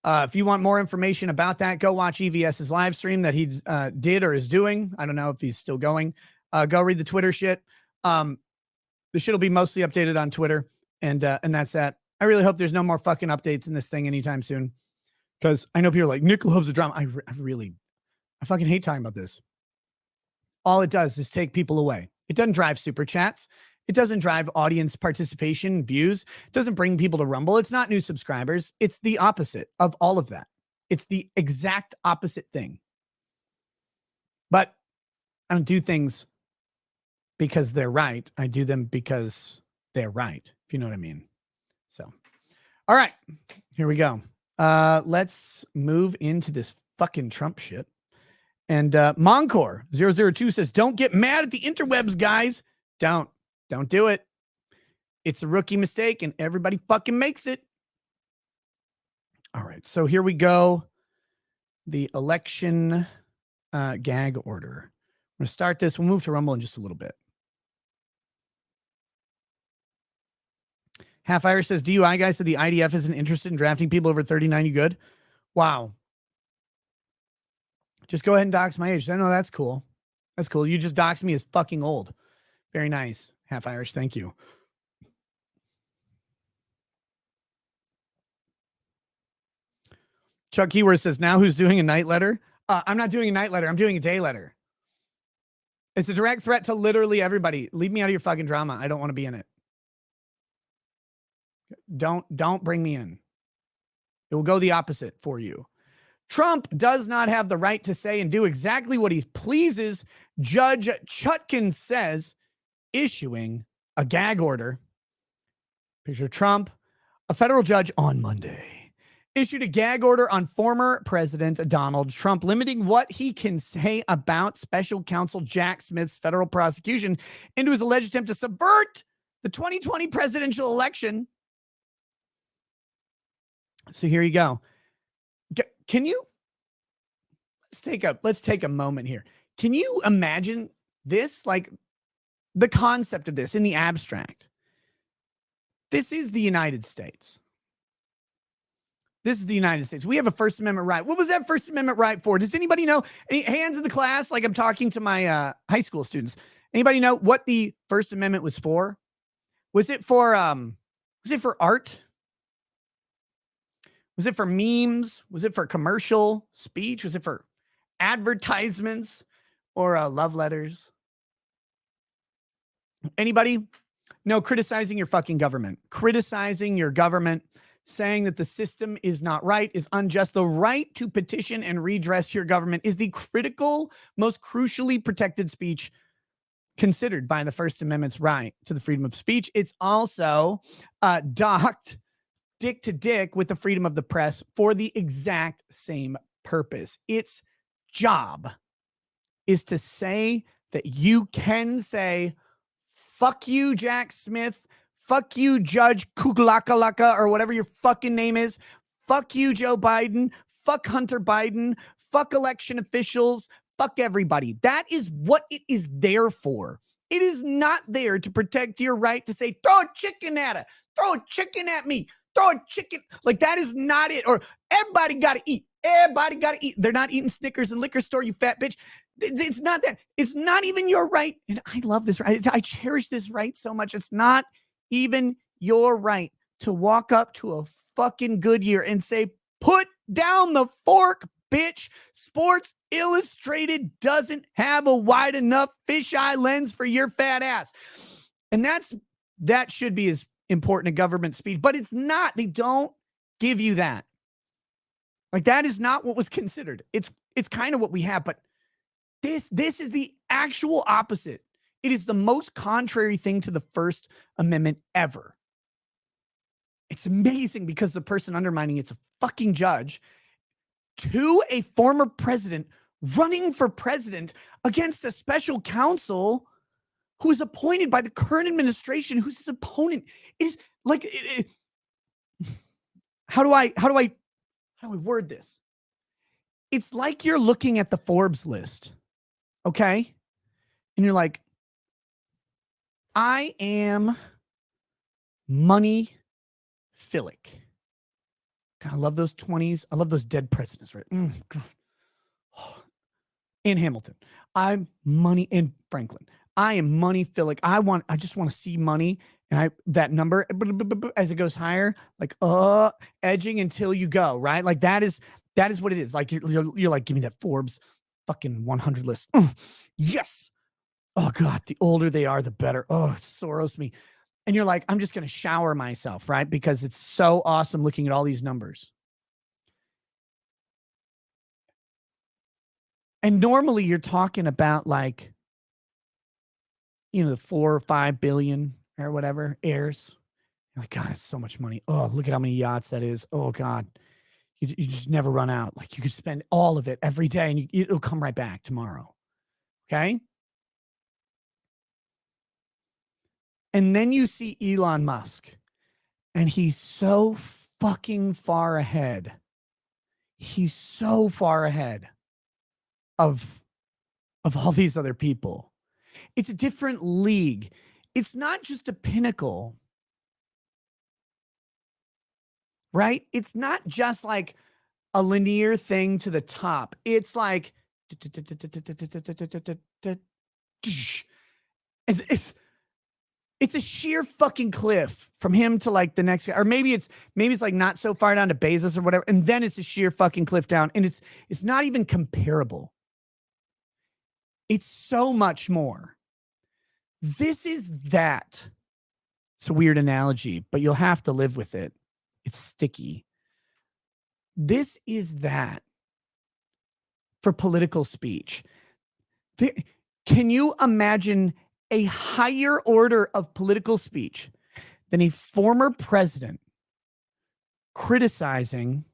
If you want more information about that, go watch EVS's live stream that he did or is doing. I don't know if he's still going. Go read the Twitter shit. The shit will be mostly updated on Twitter. And that's that. I really hope there's no more fucking updates in this thing anytime soon. Because I know people are like, Nick loves the drama. I fucking hate talking about this. All it does is take people away. It doesn't drive super chats. It doesn't drive audience participation, views. It doesn't bring people to Rumble. It's not new subscribers. It's the opposite of all of that. It's the exact opposite thing. But I don't do things because they're right. I do them because they're right, if you know what I mean. So, all right, here we go. Let's move into this fucking Trump shit. And Moncor002 says, don't get mad at the interwebs, guys. Don't do it. It's a rookie mistake and everybody fucking makes it. All right. So here we go. The election gag order. I'm going to start this. We'll move to Rumble in just a little bit. Half Irish says, DUI guy said the IDF isn't interested in drafting people over 39. You good? Wow. Just go ahead and dox my age. I know that's cool. That's cool. You just doxed me as fucking old. Very nice. Half Irish. Thank you. Chuck Keyworth says, now who's doing a night letter? I'm not doing a night letter. I'm doing a day letter. It's a direct threat to literally everybody. Leave me out of your fucking drama. I don't want to be in it. Don't bring me in. It will go the opposite for you. Trump does not have the right to say and do exactly what he pleases, Judge Chutkan says, issuing a gag order. Picture Trump, a federal judge on Monday, issued a gag order on former President Donald Trump, limiting what he can say about special counsel Jack Smith's federal prosecution into his alleged attempt to subvert the 2020 presidential election. So here you go. Can you let's take a moment here. Can you imagine this? Like the concept of this in the abstract. This is the United States. This is the United States. We have a First Amendment right. What was that First Amendment right for? Does anybody know? Any hands in the class? Like I'm talking to my high school students. Anybody know what the First Amendment was for? Was it for art? Was it for memes? Was it for commercial speech? Was it for advertisements or love letters? Anybody? No, criticizing your fucking government. Criticizing your government, saying that the system is not right, is unjust. The right to petition and redress your government is the critical, most crucially protected speech considered by the First Amendment's right to the freedom of speech. It's also docked dick to dick with the freedom of the press for the exact same purpose. Its job is to say that you can say, fuck you, Jack Smith. Fuck you, Judge Kuglakalaka, or whatever your fucking name is. Fuck you, Joe Biden. Fuck Hunter Biden. Fuck election officials. Fuck everybody. That is what it is there for. It is not there to protect your right to say, throw a chicken at her. Throw a chicken at me. Throw a chicken. Like, that is not it. Or everybody got to eat. Everybody got to eat. They're not eating Snickers in liquor store, you fat bitch. It's not that. It's not even your right. And I love this right. I cherish this right so much. It's not even your right to walk up to a fucking Goodyear and say, put down the fork, bitch. Sports Illustrated doesn't have a wide enough fisheye lens for your fat ass. And that should be as important a government speech, but it's not. They don't give you that. Like, that is not what was considered. It's kind of what we have, but this is the actual opposite. It is the most contrary thing to the First Amendment ever. It's amazing because the person undermining it's a fucking judge to a former president running for president against a special counsel who is appointed by the current administration, who's his opponent. It is like, how do I word this? It's like you're looking at the Forbes list, okay? And you're like, I am money philic. God, I love those 20s. I love those dead presidents, right? In Hamilton. I'm money in Franklin. I am money philic. I just want to see money. And that number as it goes higher, like edging until you go, right? Like that is what it is. Like you're like, give me that Forbes fucking 100 list. Yes. Oh God, the older they are, the better. Oh, it sorrows me. And you're like, I'm just going to shower myself, right? Because it's so awesome looking at all these numbers. And normally you're talking about like, the 4 or 5 billion or whatever heirs. You're like, God, it's so much money. Oh, look at how many yachts that is. Oh God, you just never run out. Like you could spend all of it every day and it'll come right back tomorrow. Okay. And then you see Elon Musk and he's so fucking far ahead. He's so far ahead of all these other people. It's a different league. It's not just a pinnacle, right? It's not just like a linear thing to the top. It's like it's a sheer fucking cliff from him to like the next guy. Or maybe it's like not so far down to Bezos or whatever. And then it's a sheer fucking cliff down. And it's not even comparable. It's so much more. This is that. It's a weird analogy, but you'll have to live with it. It's sticky. This is that. for political speech. Can you imagine a higher order of political speech than a former president criticizing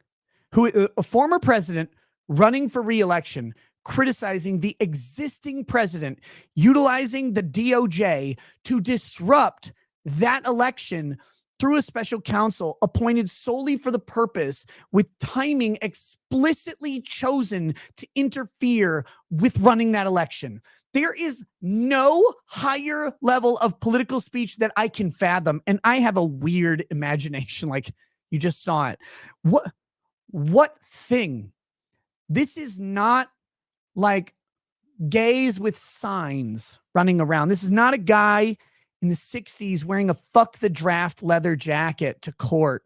a former president running for re-election, criticizing the existing president, utilizing the DOJ to disrupt that election through a special counsel appointed solely for the purpose, with timing explicitly chosen to interfere with running that election? There is no higher level of political speech that I can fathom. And I have a weird imagination, like you just saw it. What thing? This is not like gays with signs running around. This is not a guy in the 60s wearing a fuck the draft leather jacket to court.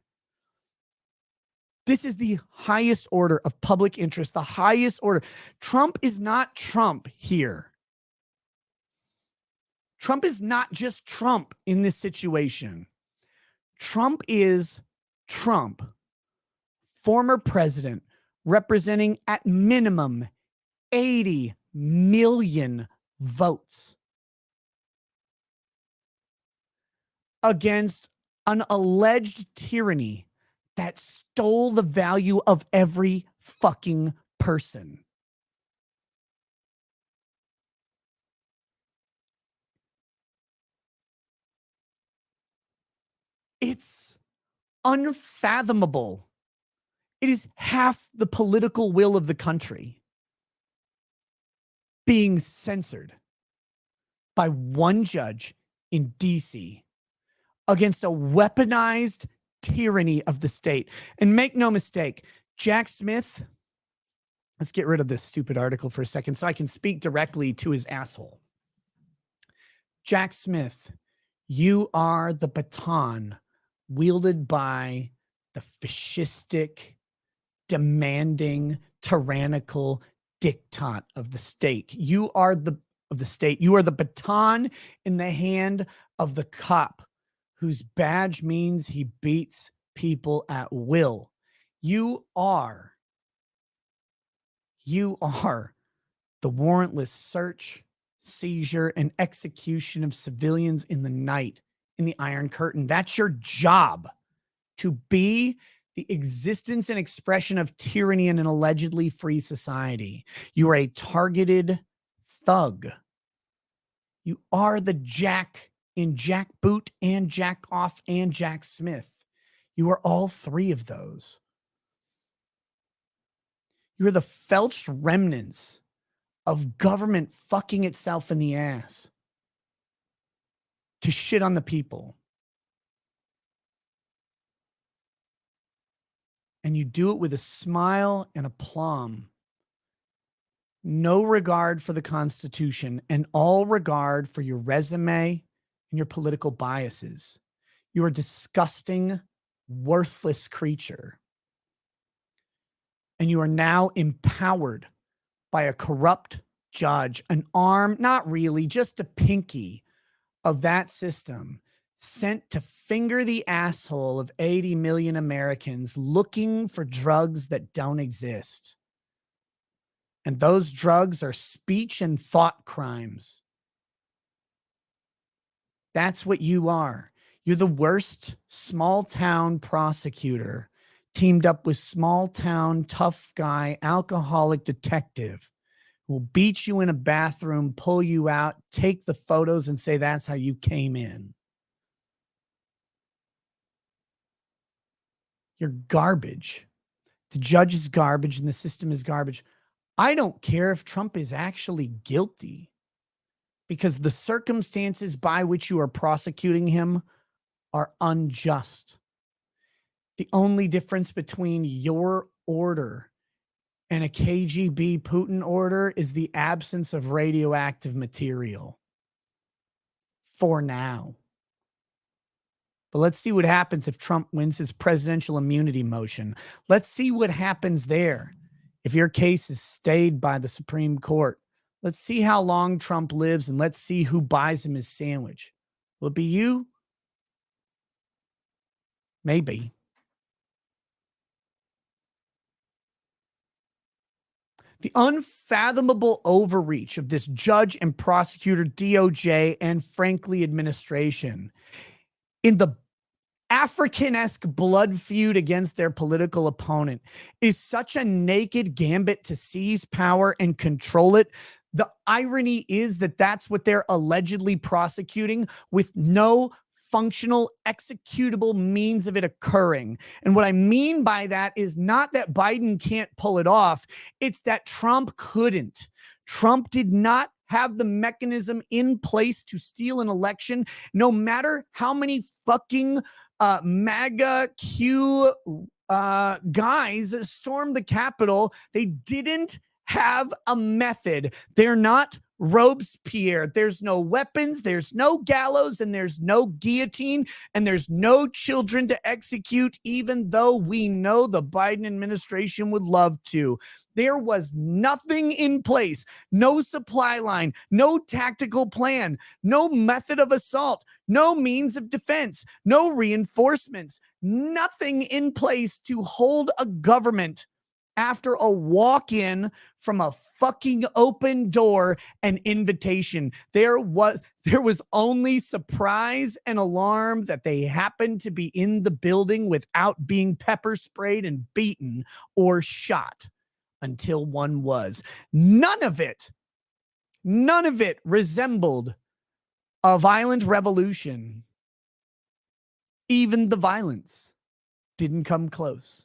This is the highest order of public interest, the highest order. Trump is not Trump here. Trump is not just Trump in this situation. Trump is Trump, former president, representing at minimum 80 million votes against an alleged tyranny that stole the value of every fucking person. It's unfathomable. It is half the political will of the country being censored by one judge in DC against a weaponized tyranny of the state. And make no mistake, Jack Smith, let's get rid of this stupid article for a second so I can speak directly to his asshole. Jack Smith, you are the baton wielded by the fascistic, demanding, tyrannical diktat of the state. You are the baton in the hand of the cop whose badge means he beats people at will. You are the warrantless search, seizure, and execution of civilians in the night in the Iron Curtain. That's your job, to be the existence and expression of tyranny in an allegedly free society. You are a targeted thug. You are the Jack in Jack Boot and Jack Off and Jack Smith. You are all three of those. You are the felched remnants of government fucking itself in the ass to shit on the people. And you do it with a smile and aplomb. No regard for the Constitution and all regard for your resume and your political biases. You're a disgusting, worthless creature. And you are now empowered by a corrupt judge, an arm, not really, just a pinky of that system, sent to finger the asshole of 80 million Americans looking for drugs that don't exist. And those drugs are speech and thought crimes. That's what you are. You're the worst small town prosecutor teamed up with small town tough guy, alcoholic detective who will beat you in a bathroom, pull you out, take the photos and say that's how you came in. You're garbage. The judge is garbage and the system is garbage. I don't care if Trump is actually guilty, because the circumstances by which you are prosecuting him are unjust. The only difference between your order and a KGB Putin order is the absence of radioactive material. For now. But let's see what happens if Trump wins his presidential immunity motion. Let's see what happens there if your case is stayed by the Supreme Court. Let's see how long Trump lives, and let's see who buys him his sandwich. Will it be you? Maybe. The unfathomable overreach of this judge and prosecutor, DOJ, and frankly, administration in the African-esque blood feud against their political opponent is such a naked gambit to seize power and control it. The irony is that that's what they're allegedly prosecuting with no functional, executable means of it occurring. And what I mean by that is not that Biden can't pull it off, it's that Trump couldn't. Trump did not have the mechanism in place to steal an election, no matter how many fucking MAGA Q guys stormed the Capitol. They didn't have a method. They're not Robespierre. There's no weapons, there's no gallows, and there's no guillotine, and there's no children to execute, even though we know the Biden administration would love to. There was nothing in place, no supply line, no tactical plan, no method of assault, no means of defense, no reinforcements, nothing in place to hold a government after a walk-in from a fucking open door and invitation. There was only surprise and alarm that they happened to be in the building without being pepper sprayed and beaten or shot until one was. None of it resembled a violent revolution. Even the violence didn't come close.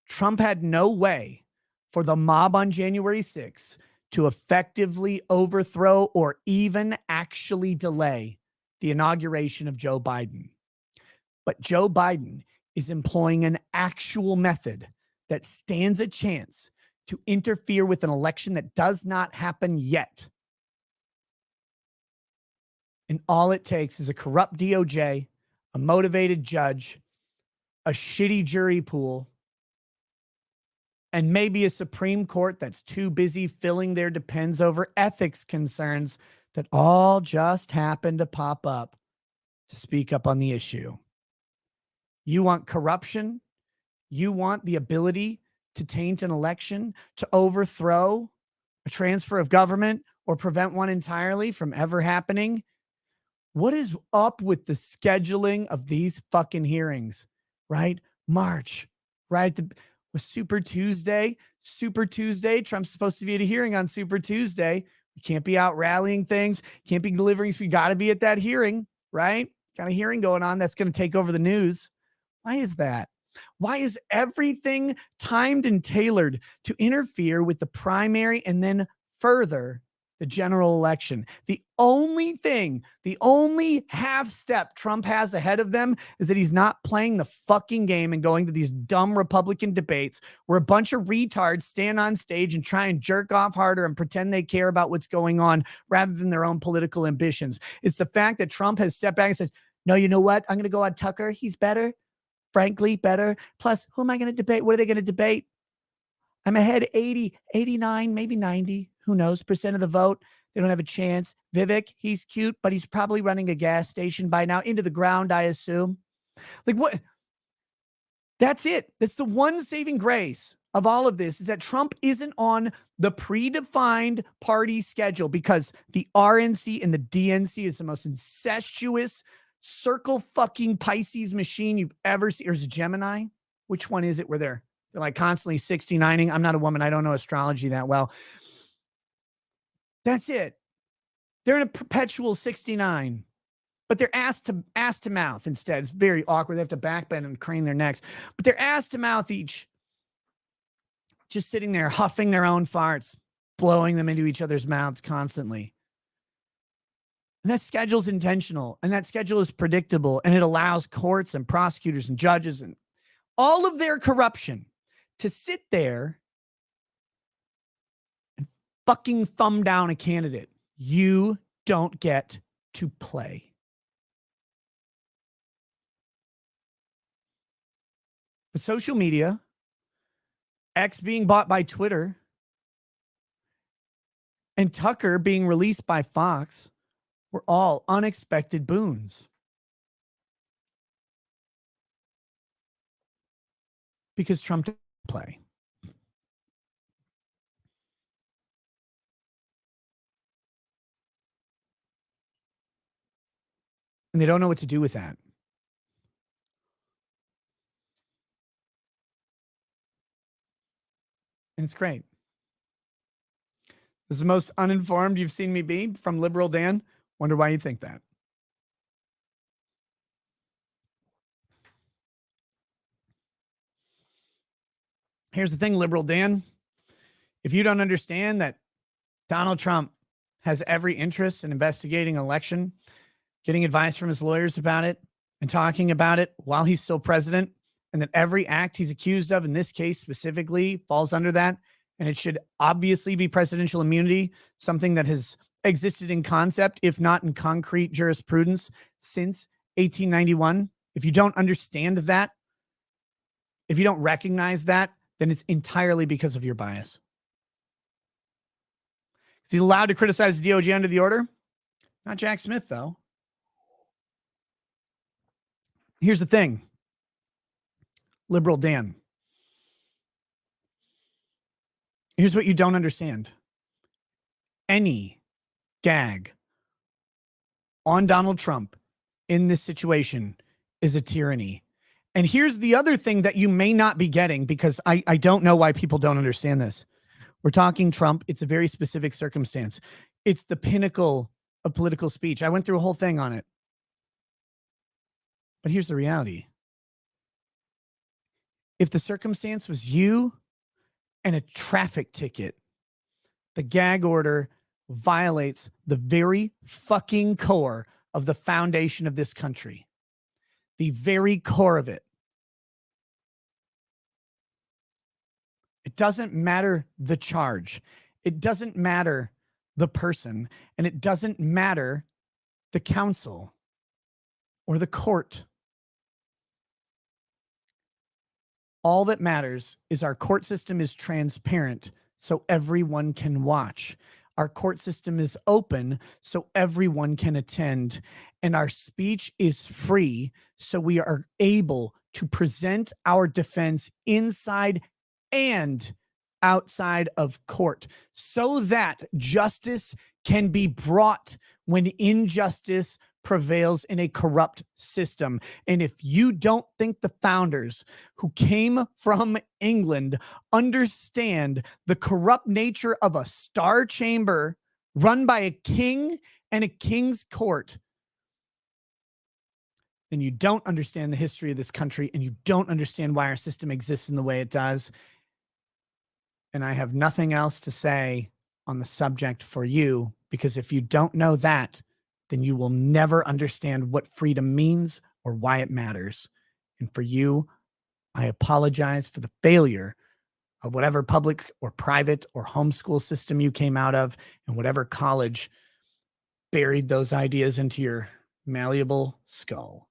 Trump had no way for the mob on January 6th to effectively overthrow or even actually delay the inauguration of Joe Biden. But Joe Biden is employing an actual method that stands a chance to interfere with an election that does not happen yet. And all it takes is a corrupt DOJ, a motivated judge, a shitty jury pool, and maybe a Supreme Court that's too busy filling their depends over ethics concerns that all just happen to pop up to speak up on the issue. You want corruption? You want the ability to taint an election, to overthrow a transfer of government, or prevent one entirely from ever happening? What is up with the scheduling of these fucking hearings, right? March, right? Was Super Tuesday. Trump's supposed to be at a hearing on Super Tuesday. We can't be out rallying things. Can't be delivering. We got to be at that hearing, right? Got a hearing going on that's going to take over the news. Why is that? Why is everything timed and tailored to interfere with the primary and then further the general election? The only half step Trump has ahead of them is that he's not playing the fucking game and going to these dumb Republican debates where a bunch of retards stand on stage and try and jerk off harder and pretend they care about what's going on rather than their own political ambitions. It's the fact that Trump has stepped back and said, no, you know what? I'm going to go on Tucker. He's better. Frankly, better. Plus, who am I going to debate? What are they going to debate? I'm ahead 80, 89, maybe 90. Who knows? % of the vote. They don't have a chance. Vivek, he's cute, but he's probably running a gas station by now into the ground, I assume. Like what? That's it. That's the one saving grace of all of this is that Trump isn't on the predefined party schedule because the RNC and the DNC is the most incestuous circle fucking Pisces machine you've ever seen. Or is it Gemini? Which one is it where they're like constantly 69ing? I'm not a woman. I don't know astrology that well. That's it. They're in a perpetual 69, but they're ass to mouth instead. It's very awkward. They have to backbend and crane their necks, but they're ass to mouth each, just sitting there huffing their own farts, blowing them into each other's mouths constantly. And that schedule's intentional, and that schedule is predictable, and it allows courts and prosecutors and judges and all of their corruption to sit there and fucking thumb down a candidate. You don't get to play. But social media, X being bought by Twitter, and Tucker being released by Fox were all unexpected boons. Because Trump didn't play. And they don't know what to do with that. And it's great. This is the most uninformed you've seen me be from Liberal Dan. Wonder why you think that. Here's the thing, Liberal Dan. If you don't understand that Donald Trump has every interest in investigating an election, getting advice from his lawyers about it, and talking about it while he's still president, and that every act he's accused of in this case specifically falls under that, and it should obviously be presidential immunity, something that has existed in concept, if not in concrete jurisprudence, since 1891. If you don't understand that, if you don't recognize that, then it's entirely because of your bias. Is he allowed to criticize the DOJ under the order? Not Jack Smith, though. Here's the thing, Liberal Dan. Here's what you don't understand. Any gag on Donald Trump in this situation is a tyranny. And here's the other thing that you may not be getting, because I don't know why people don't understand this. We're talking Trump. It's a very specific circumstance. It's the pinnacle of political speech. I went through a whole thing on it. But here's the reality. If the circumstance was you and a traffic ticket, the gag order violates the very fucking core of the foundation of this country. The very core of it. It doesn't matter the charge. It doesn't matter the person. And it doesn't matter the counsel or the court. All that matters is our court system is transparent so everyone can watch. Our court system is open so everyone can attend. And our speech is free so we are able to present our defense inside and outside of court so that justice can be brought when injustice prevails in a corrupt system. And if you don't think the founders who came from England understand the corrupt nature of a star chamber run by a king and a king's court, then you don't understand the history of this country and you don't understand why our system exists in the way it does. And I have nothing else to say on the subject for you, because if you don't know that, then you will never understand what freedom means or why it matters. And for you, I apologize for the failure of whatever public or private or homeschool system you came out of and whatever college buried those ideas into your malleable skull.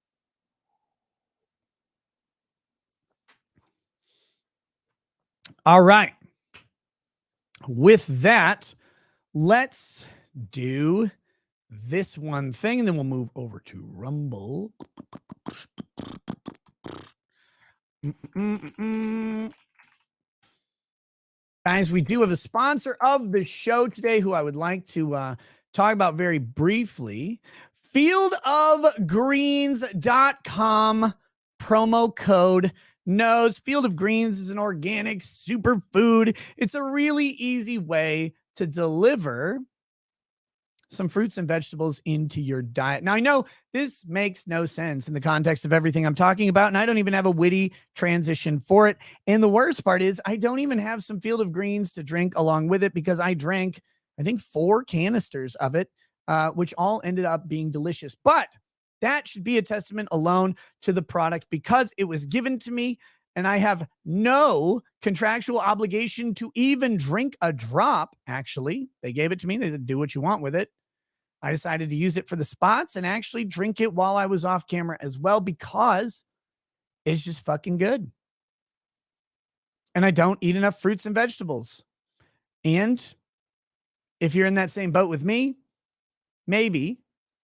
All right. With that, let's do this one thing, and then we'll move over to Rumble. Guys, we do have a sponsor of the show today who I would like to talk about very briefly. Fieldofgreens.com promo code knows. Field of Greens is an organic superfood. It's a really easy way to deliver some fruits and vegetables into your diet. Now, I know this makes no sense in the context of everything I'm talking about, and I don't even have a witty transition for it. And the worst part is I don't even have some Field of Greens to drink along with it, because I drank, I think, 4 canisters of it, which all ended up being delicious. But that should be a testament alone to the product, because it was given to me and I have no contractual obligation to even drink a drop. Actually, they gave it to me. They said, do what you want with it. I decided to use it for the spots and actually drink it while I was off camera as well, because it's just fucking good. And I don't eat enough fruits and vegetables. And if you're in that same boat with me, maybe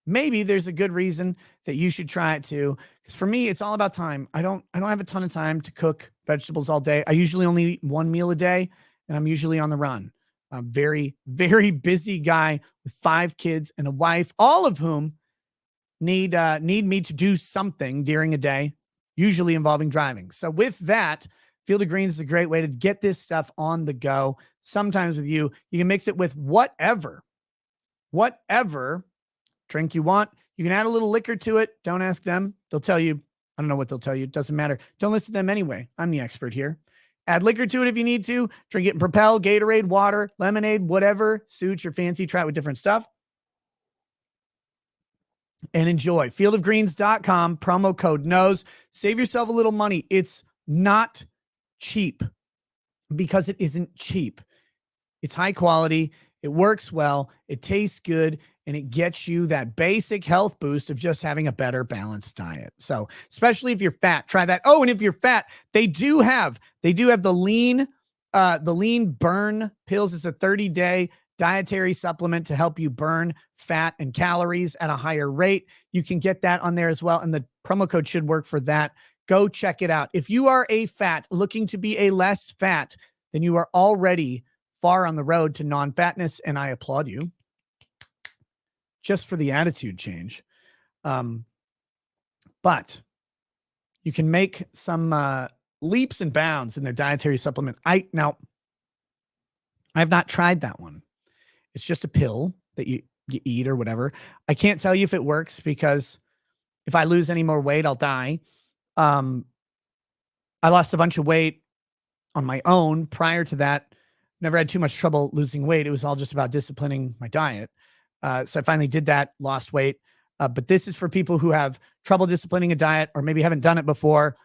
there's a good reason that you should try it too. Because for me, it's all about time. I don't have a ton of time to cook vegetables all day. I usually only eat 1 meal a day, and I'm usually on the run. I'm a very, very busy guy with 5 kids and a wife, all of whom need me to do something during a day, usually involving driving. So with that, Field of Greens is a great way to get this stuff on the go. Sometimes with you can mix it with whatever drink you want. You can add a little liquor to it. Don't ask them. They'll tell you. I don't know what they'll tell you. It doesn't matter. Don't listen to them anyway. I'm the expert here. Add liquor to it if you need to. Drink it in Propel, Gatorade, water, lemonade, whatever suits your fancy. Try it with different stuff. And enjoy. Fieldofgreens.com, promo code knows. Save yourself a little money. It's not cheap because it isn't cheap. It's high quality. It works well. It tastes good. And it gets you that basic health boost of just having a better balanced diet. So especially if you're fat, try that. Oh, and if you're fat, they do have the lean burn pills. It's a 30-day dietary supplement to help you burn fat and calories at a higher rate. You can get that on there as well. And the promo code should work for that. Go check it out. If you are a fat looking to be a less fat, then you are already far on the road to non-fatness. And I applaud you just for the attitude change. But you can make some leaps and bounds in their dietary supplement. I have not tried that one. It's just a pill that you eat or whatever. I can't tell you if it works because if I lose any more weight, I'll die. I lost a bunch of weight on my own prior to that. Never had too much trouble losing weight. It was all just about disciplining my diet. So I finally did that, lost weight. But this is for people who have trouble disciplining a diet or maybe haven't done it before.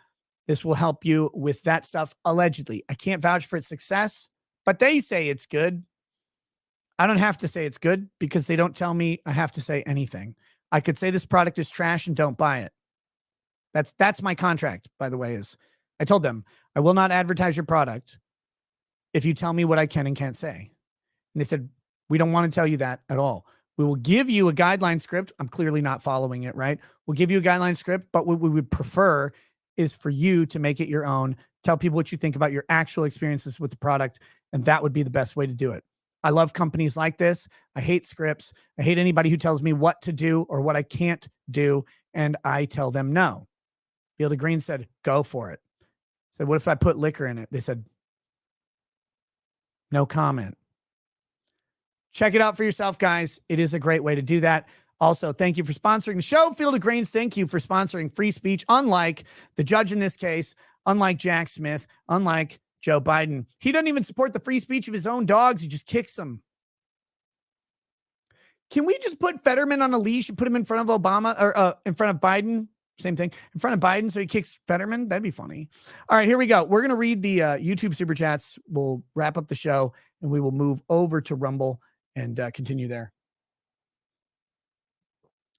This will help you with that stuff, allegedly. I can't vouch for its success, but they say it's good. I don't have to say it's good because they don't tell me I have to say anything. I could say this product is trash and don't buy it. That's my contract, by the way, is I told them I will not advertise your product if you tell me what I can and can't say. And they said, we don't want to tell you that at all. We will give you a guideline script. I'm clearly not following it, right? We'll give you a guideline script, but what we would prefer is for you to make it your own. Tell people what you think about your actual experiences with the product, and that would be the best way to do it. I love companies like this. I hate scripts. I hate anybody who tells me what to do or what I can't do, and I tell them no. Field of Green said, go for it. I said, what if I put liquor in it? They said, no comment. Check it out for yourself, guys. It is a great way to do that. Also, thank you for sponsoring the show. Field of Greens, thank you for sponsoring free speech, unlike the judge in this case, unlike Jack Smith, unlike Joe Biden. He doesn't even support the free speech of his own dogs. He just kicks them. Can we just put Fetterman on a leash and put him in front of Obama or in front of Biden? Same thing. In front of Biden so he kicks Fetterman? That'd be funny. All right, here we go. We're going to read the YouTube Super Chats. We'll wrap up the show, and we will move over to Rumble and continue there.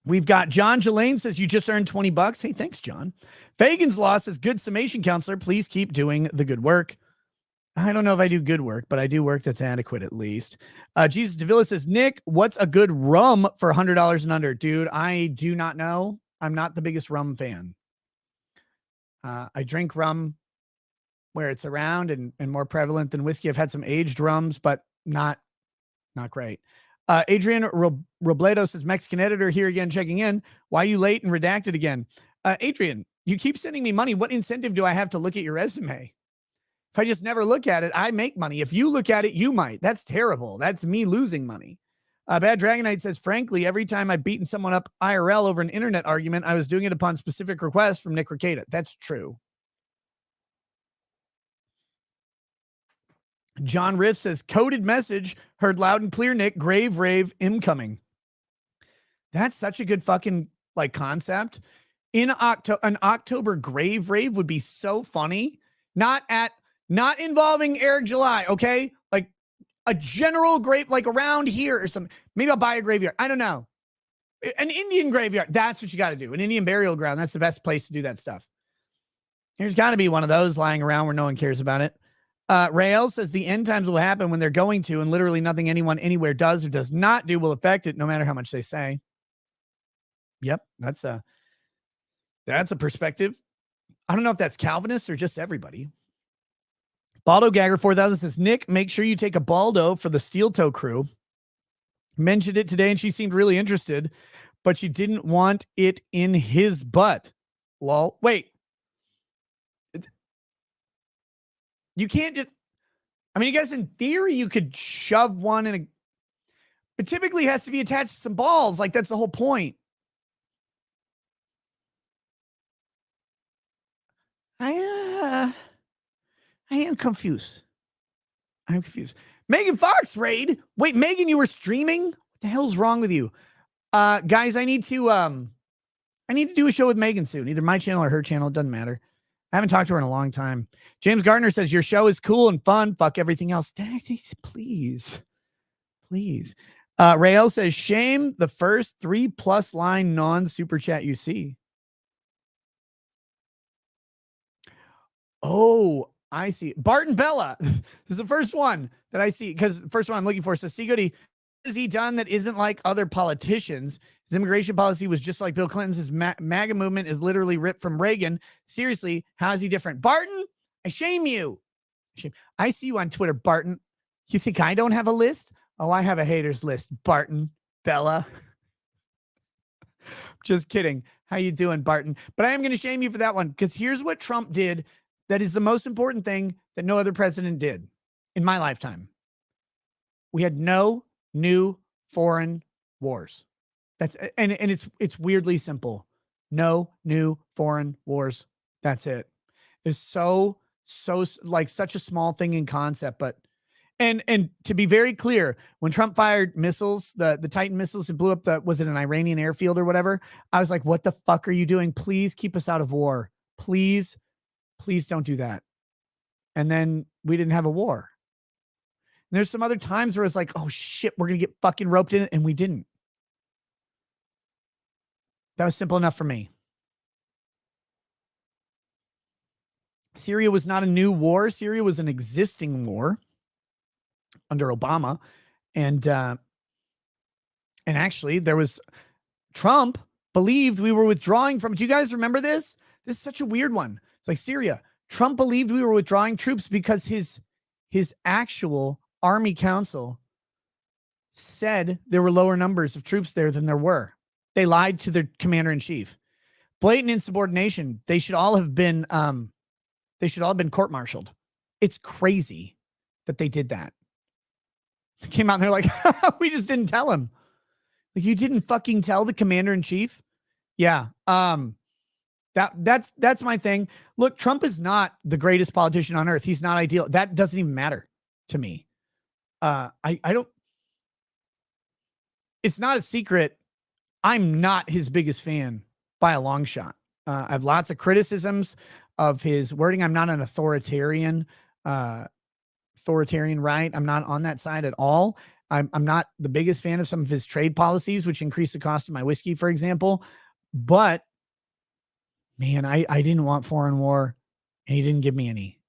We've got John Jelaine says, you just earned $20. Hey, thanks, John. Fagan's Law says, good summation counselor. Please keep doing the good work. I don't know if I do good work, but I do work that's adequate at least. Jesus Davila says, Nick, what's a good rum for $100 and under? Dude, I do not know. I'm not the biggest rum fan. I drink rum where it's around and more prevalent than whiskey. I've had some aged rums, but not great. Adrian Robledo says, Mexican editor here again, checking in. Why are you late and redacted again? Adrian, you keep sending me money. What incentive do I have to look at your resume? If I just never look at it, I make money. If you look at it, you might. That's terrible. That's me losing money. Bad Dragonite says, frankly, every time I've beaten someone up IRL over an internet argument, I was doing it upon specific requests from Nick Rekieta. That's true. John Riff says, coded message, heard loud and clear, Nick, grave rave incoming. That's such a good fucking concept. An October grave rave would be so funny. Not involving Eric July, okay? Like a general grave, like around here or something. Maybe I'll buy a graveyard. I don't know. An Indian graveyard. That's what you got to do. An Indian burial ground. That's the best place to do that stuff. There's got to be one of those lying around where no one cares about it. Rael says the end times will happen when they're going to, and literally nothing anyone anywhere does or does not do will affect it, no matter how much they say. Yep, that's a perspective. I don't know if that's Calvinist or just everybody. Baldo Gagger 4000 says, Nick, make sure you take a Baldo for the Steel Toe crew. Mentioned it today, and she seemed really interested. but you didn't want it in his butt. Lol. Wait. You can't just, I mean, I guess in theory you could shove one in a, but typically it has to be attached to some balls. Like, that's the whole point. I am confused. I'm confused. Megan Fox raid. Wait, Megan, you were streaming? What the hell's wrong with you? Guys, I need to do a show with Megan soon. Either my channel or her channel. It doesn't matter. I haven't talked to her in a long time. James Gardner says, your show is cool and fun. Fuck everything else. Please. Please. Rael says, shame the first 3+ line non-super chat you see. Oh, I see. Barton Bella. This is the first one that I see, because the first one I'm looking for says, see, Goody, what has he done that isn't like other politicians? His immigration policy was just like Bill Clinton's. His MAGA movement is literally ripped from Reagan. Seriously, how is he different? Barton, I shame you. I see you on Twitter, Barton. You think I don't have a list? Oh, I have a haters list, Barton Bella. Just kidding. How you doing, Barton? But I am going to shame you for that one, because here's what Trump did that is the most important thing that no other president did in my lifetime. We had no new foreign wars. That's, and it's weirdly simple. No new foreign wars. That's it. It's so like such a small thing in concept, but and to be very clear, when Trump fired missiles, the Titan missiles, and blew up was it an Iranian airfield or whatever? I was like, what the fuck are you doing? Please keep us out of war. Please don't do that. And then we didn't have a war. And there's some other times where it's like, oh shit, we're going to get fucking roped in it. And we didn't. That was simple enough for me. Syria was not a new war. Syria was an existing war under Obama. And actually there was, Trump believed we were withdrawing from, do you guys remember this? This is such a weird one. It's like Syria. Trump believed we were withdrawing troops because his actual Army Council said there were lower numbers of troops there than there were. They lied to their commander-in-chief. Blatant insubordination. They should all have been court-martialed. It's crazy that they did that. They came out and they're like, we just didn't tell him. Like, you didn't fucking tell the commander-in-chief? Yeah. That's my thing. Look, Trump is not the greatest politician on earth. He's not ideal. That doesn't even matter to me. I don't, it's not a secret. I'm not his biggest fan by a long shot. I have lots of criticisms of his wording. I'm not an authoritarian right. I'm not on that side at all. I'm not the biggest fan of some of his trade policies, which increase the cost of my whiskey, for example. But man, I didn't want foreign war, and he didn't give me any.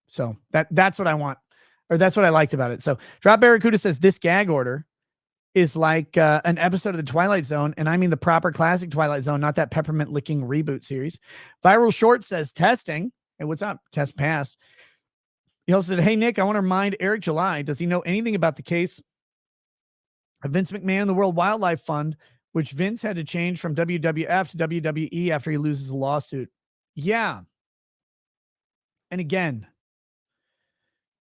So that's what I want, or that's what I liked about it. So Drop Barracuda says this gag order is like an episode of the Twilight Zone, and I mean the proper classic Twilight Zone, not that peppermint licking reboot series. Viral Short says testing. Hey, what's up? Test passed. He also said, hey, Nick, I want to remind Eric July, does he know anything about the case of Vince McMahon and the World Wildlife Fund, which Vince had to change from WWF to WWE after he loses a lawsuit? Yeah. And again,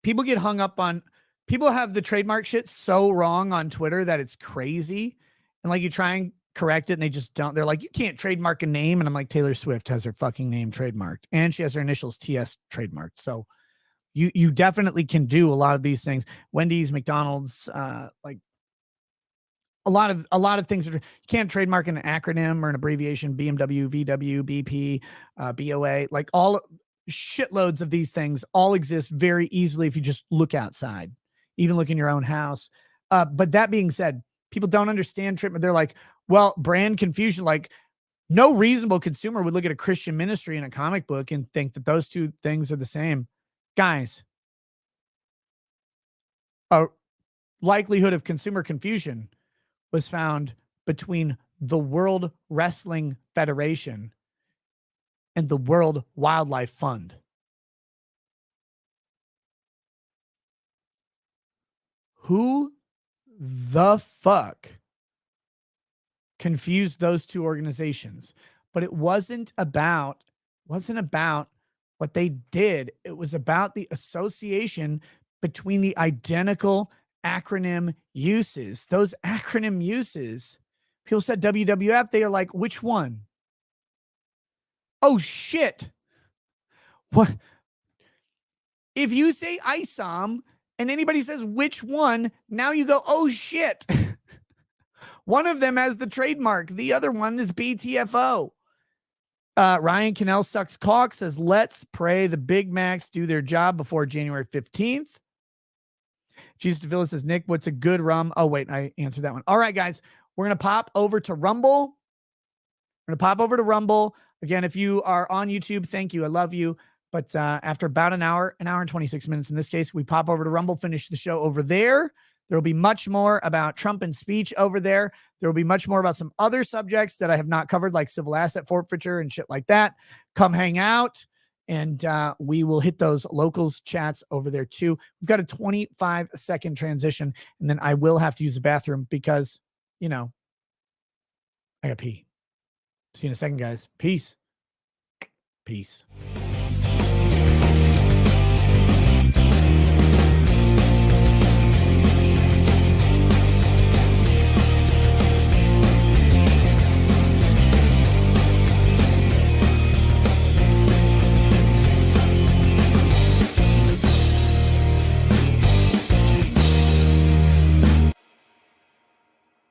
people get hung up on, people have the trademark shit so wrong on Twitter that it's crazy. And like, you try and correct it and they just don't. They're like, you can't trademark a name. And I'm like, Taylor Swift has her fucking name trademarked, and she has her initials TS trademarked. So you definitely can do a lot of these things. Wendy's, McDonald's, like a lot of things. You can't trademark an acronym or an abbreviation. BMW, VW, BP, BOA, like all shitloads of these things all exist very easily if you just look outside, even look in your own house. But that being said, people don't understand treatment. They're like, well, brand confusion. Like, no reasonable consumer would look at a Christian ministry in a comic book and think that those two things are the same. Guys, a likelihood of consumer confusion was found between the World Wrestling Federation and the World Wildlife Fund. Who the fuck confused those two organizations. But it wasn't about what they did. It was about the association between the identical acronym uses. Those acronym uses, people said WWF, they are like, which one? Oh shit. What? If you say ISOM and anybody says which one, now you go, oh shit. One of them has the trademark. The other one is BTFO. Ryan Cannell Sucks Caulk says, let's pray the Big Macs do their job before January 15th. Jesus DeVilla says, Nick, what's a good rum? Oh, wait, I answered that one. All right, guys, we're going to pop over to Rumble. Again, if you are on YouTube, thank you. I love you. But after about an hour and 26 minutes in this case, we pop over to Rumble, finish the show over there. There will be much more about Trump and speech over there. There will be much more about some other subjects that I have not covered, like civil asset forfeiture and shit like that. Come hang out, and we will hit those locals chats over there too. We've got a 25-second transition, and then I will have to use the bathroom because, I got to pee. See you in a second, guys. Peace.